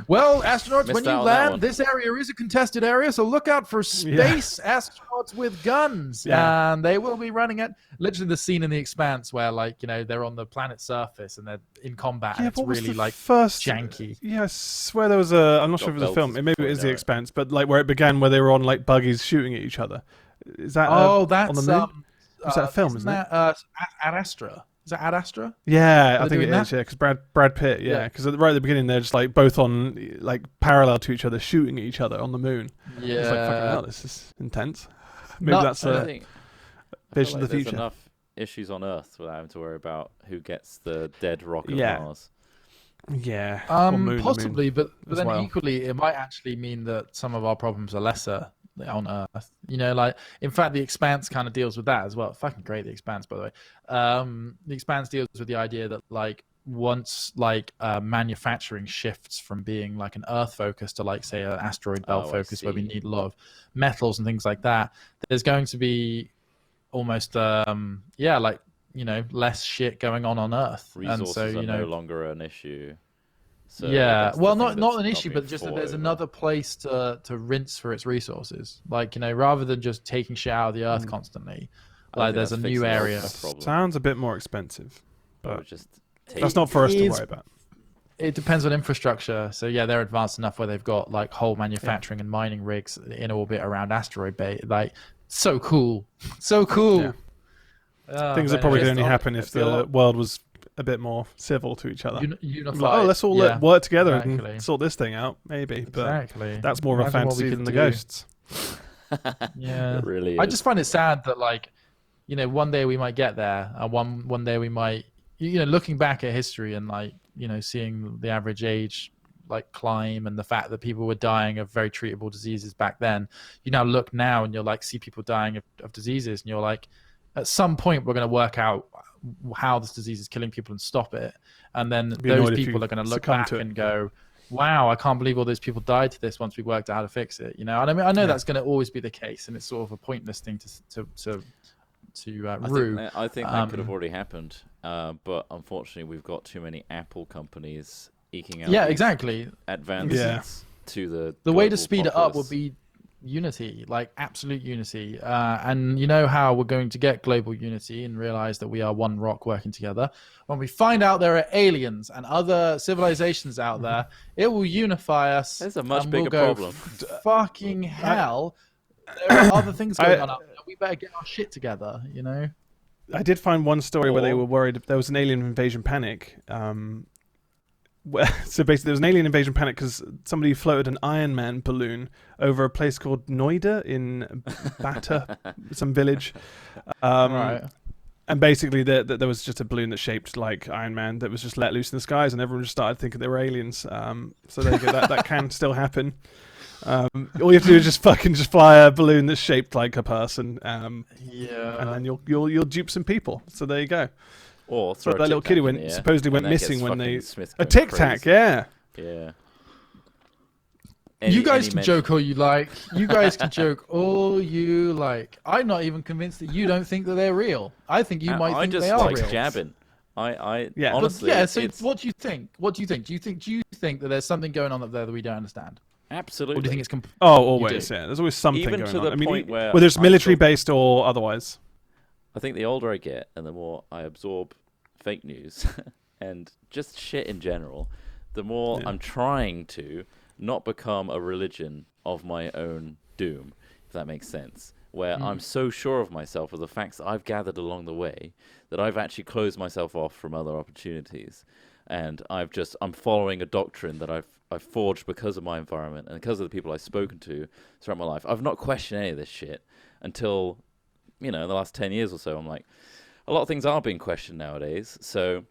well, astronauts, when you land, this area is a contested area, so look out for space astronauts with guns. Yeah. And they will be running at literally the scene in The Expanse where, like, they're on the planet's surface and they're in combat. And it's really like janky. Yeah, I swear there was I'm not sure if it was a film. Maybe it is The Expanse, but like where it began, where they were on like buggies shooting at each other. Is that that's on the moon? Was that a film? Isn't it? Ad Astra. Is that Ad Astra? Yeah, I think it is. Yeah, because Brad Pitt. Yeah, because right at the beginning they're just like both on like parallel to each other, shooting at each other on the moon. Yeah, it's like fucking hell. This is intense. Maybe that's a vision of the future. There's enough issues on Earth without having to worry about who gets the dead rock of Mars. Yeah, possibly, but then equally, it might actually mean that some of our problems are lesser on Earth. Like, in fact, The Expanse kind of deals with that as well. Fucking great, The Expanse, by the way. The Expanse deals with the idea that, like, once like manufacturing shifts from being like an Earth focus to like, say, an asteroid belt focus, where we need a lot of metals and things like that, there's going to be almost less shit going on Earth. Resources and so are no longer an issue. So well, not an issue, but just that there's another place to rinse for its resources. Like, rather than just taking shit out of the Earth constantly, like there's a new area. Sounds a bit more expensive, but that's not for us to worry about. It depends on infrastructure. So yeah, they're advanced enough where they've got like whole manufacturing and mining rigs in orbit around asteroid belt. Like, so cool. Yeah. Things that probably could only happen if the world was a bit more civil to each other. Unified. Let's all work together and sort this thing out, maybe. But that's more of a fantasy than the ghosts. Yeah, it really is. I just find it sad that, like, one day we might get there, and one day we might, looking back at history and like, seeing the average age like climb, and the fact that people were dying of very treatable diseases back then. You now look now and you're like, see people dying of diseases, and you're like, at some point we're going to work out how this disease is killing people and stop it, and then those people are going to look back and go, wow, I can't believe all those people died to this once we worked out how to fix it. And I mean, I know that's going to always be the case, and it's sort of a pointless thing to rue. I think that could have already happened, but unfortunately we've got too many Apple companies eking out advances to the way to speed it up would be unity, like absolute unity. And you know how we're going to get global unity and realize that we are one rock working together? When we find out there are aliens and other civilizations out there, it will unify us. There's a much bigger problem. Fucking hell. There are other things going on up there. We better get our shit together, I did find one story where they were worried there was an alien invasion panic. So basically, there was an alien invasion panic because somebody floated an Iron Man balloon over a place called Noida in Bata, some village. Right. And basically, there was just a balloon that shaped like Iron Man that was just let loose in the skies, and everyone just started thinking they were aliens. So there you go. That can still happen. All you have to do is just fly a balloon that's shaped like a person. Yeah. And then you'll dupe some people. So there you go. Or So throw that a little Tic Tac kitty in went the air, supposedly and went that missing gets when fucking they Smith a going Tic Tac, crazy. yeah. Yeah. You guys Any can mention- joke all you like. You guys can joke all you like. I'm not even convinced that you don't think that they're real. I think you might I think just they are like real. jabbing. I Yeah. But honestly, But yeah, so it's what do you think? What do you think? Do you think that there's something going on up there that we don't understand? absolutely. Or do you think it's Oh, always, do. yeah. There's always something Even going to on. the I mean, point where whether it's I'm military still- based or otherwise. I think the older I get and the more I absorb fake news and just shit in general, the more I'm trying to not become a religion of my own doom, if that makes sense. Where I'm so sure of myself, of the facts I've gathered along the way, that I've actually closed myself off from other opportunities. And I'm following a doctrine that I've forged because of my environment and because of the people I've spoken to throughout my life. I've not questioned any of this shit until, the last 10 years or so. I'm like, a lot of things are being questioned nowadays. So,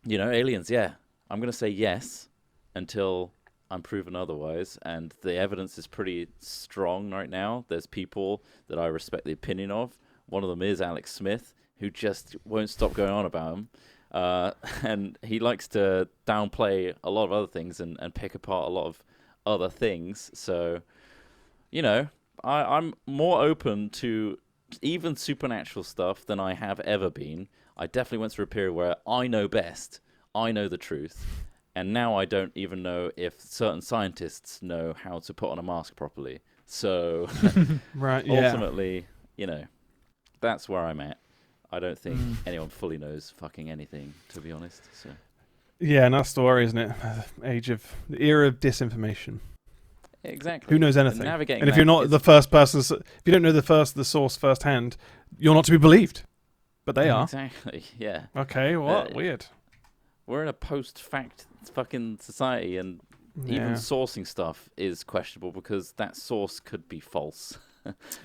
aliens, yeah. I'm going to say yes until I'm proven otherwise. And the evidence is pretty strong right now. There's people that I respect the opinion of. One of them is Alex Smith, who just won't stop going on about him. And he likes to downplay a lot of other things and pick apart a lot of other things. So, I'm more open to even supernatural stuff than I have ever been. I definitely went through a period where I know best. I know the truth. And now I don't even know if certain scientists know how to put on a mask properly. So, Right, yeah. ultimately, that's where I'm at. I don't think anyone fully knows fucking anything, to be honest. So. Yeah, and that's the worry, isn't it? The era of disinformation. Exactly. Who knows And anything? navigating And if that you're not is- the first person, if you don't know the source firsthand, you're not to be believed. But they are. Exactly, yeah. Okay, what? Uh, Weird. We're in a post-fact fucking society, and even sourcing stuff is questionable because that source could be false.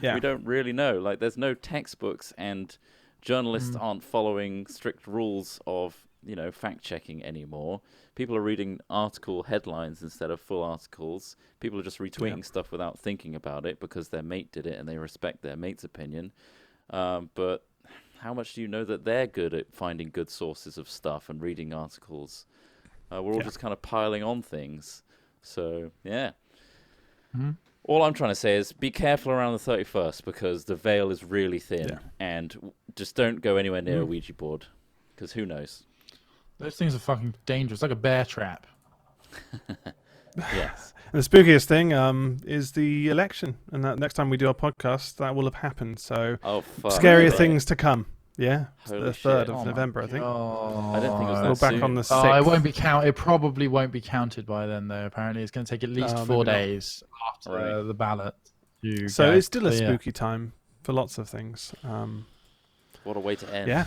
Yeah. We don't really know. Like, there's no textbooks, and journalists aren't following strict rules of, fact-checking anymore. People are reading article headlines instead of full articles. People are just retweeting stuff without thinking about it because their mate did it and they respect their mate's opinion. But how much do you know that they're good at finding good sources of stuff and reading articles? We're all just kind of piling on things. So, yeah. All I'm trying to say is be careful around the 31st because the veil is really thin. And just don't go anywhere near a Ouija board because who knows? Those things are fucking dangerous, like a bear trap. Yes. And the spookiest thing is the election. And that next time we do our podcast, that will have happened. So, Oh, fuck. scarier Really? things to come. Yeah. It's Holy the shit. 3rd Oh of my November, I think. Oh, I didn't think it was We're that back soon. on the 6th. Oh, it won't be count. It probably won't be counted by then, though. Apparently, it's going to take at least Oh, 4 maybe not. days after Right. the ballot. So it's still a Yeah. spooky time for lots of things. What a way to end. Yeah,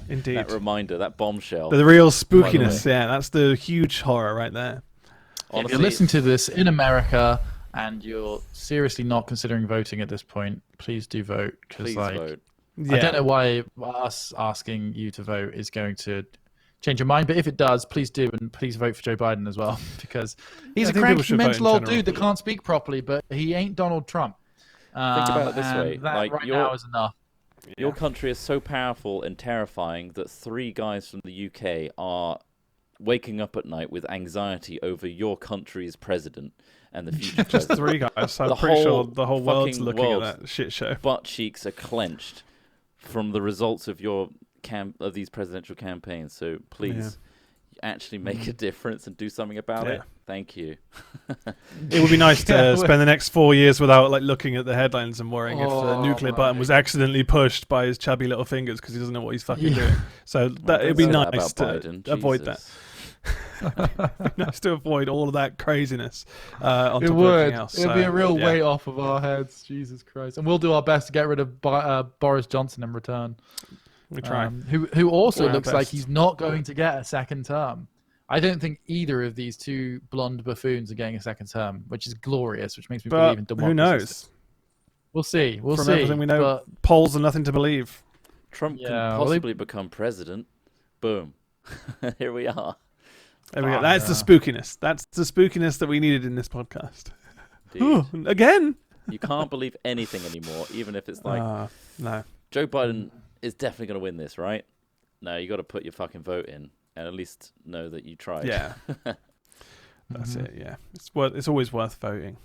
indeed. That reminder, that bombshell. The real way. spookiness, yeah, that's the huge horror right there. If Honestly, you're listening to this in America and you're seriously not considering voting at this point, please do vote. Because please vote. Yeah. I don't know why us asking you to vote is going to change your mind, but if it does, please do, and please vote for Joe Biden as well, because he's I a think people cranky should vote in mental old general. dude that can't speak properly, but he ain't Donald Trump. Think about it this and way, that like, right you're- now is enough. Your country is so powerful and terrifying that 3 guys from the UK are waking up at night with anxiety over your country's president and the future Just president. 3 guys. So The I'm pretty sure whole the whole world's fucking looking world. at that shit show. Butt cheeks are clenched from the results of your of these presidential campaigns. So please actually make a difference and do something about it. Thank you. It would be nice to Yeah, spend the next 4 years without looking at the headlines and worrying if the Oh, nuclear my button was accidentally pushed by his chubby little fingers because he doesn't know what he's fucking doing. So Well, it'd be don't say that nice about to Biden. avoid that. Jesus. Nice to avoid all of that craziness on It top of would. everything else. It'd be So, a real yeah. weight off of our heads. Jesus Christ. And we'll do our best to get rid of Boris Johnson in return. We try. Who also We're our looks like best. he's not going to get a second term. I don't think either of these two blonde buffoons are getting a second term, which is glorious, which makes me believe in democracy. Who knows? We'll see. We'll From see. everything we know, but polls are nothing to believe. Trump can possibly become president. Boom. Here we are. There we go. That's the spookiness. That's the spookiness that we needed in this podcast. Ooh, again. You can't believe anything anymore, even if it's like, no. Joe Biden is definitely going to win this, right? No, you got to put your fucking vote in and at least know that you tried. Yeah. That's it. Yeah, it's always worth voting.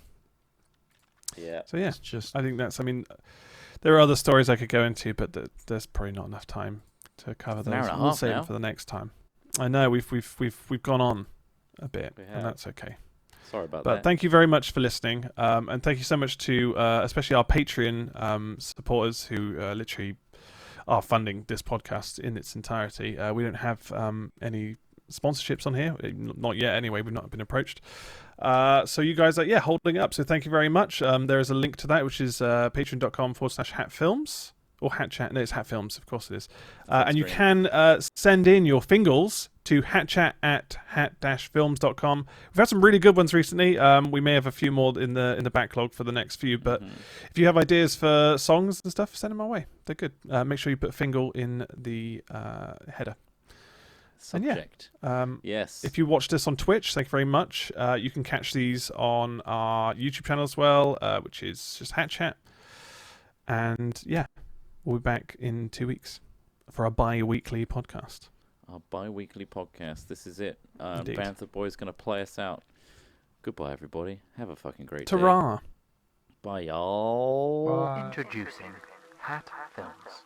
Yeah. So yeah, it's just. I think that's. I mean, there are other stories I could go into, but there's probably not enough time to cover those. We'll save them for the next time. I know we've gone on a bit, and that's okay. Sorry about that. But thank you very much for listening, and thank you so much to especially our Patreon supporters who literally are funding this podcast in its entirety. We don't have any sponsorships on here, not yet anyway. We've not been approached. So you guys are holding it up. So thank you very much. There is a link to that, which is patreon.com/hatfilms. Or Hat Chat. No, it's Hat Films, of course it is. And you can send in your fingals to hatchat@hat-films.com. We've had some really good ones recently. We may have a few more in the backlog for the next few. But if you have ideas for songs and stuff, send them our way. They're good. Make sure you put Fingal in the header. Subject. And yes. If you watched us on Twitch, thank you very much. You can catch these on our YouTube channel as well, which is just Hat Chat. And yeah. We'll be back in 2 weeks for our bi-weekly podcast. Our bi-weekly podcast. This is it. Bantha Boy is going to play us out. Goodbye, everybody. Have a fucking great day. Ta-ra. Bye, y'all. Introducing Hat Films.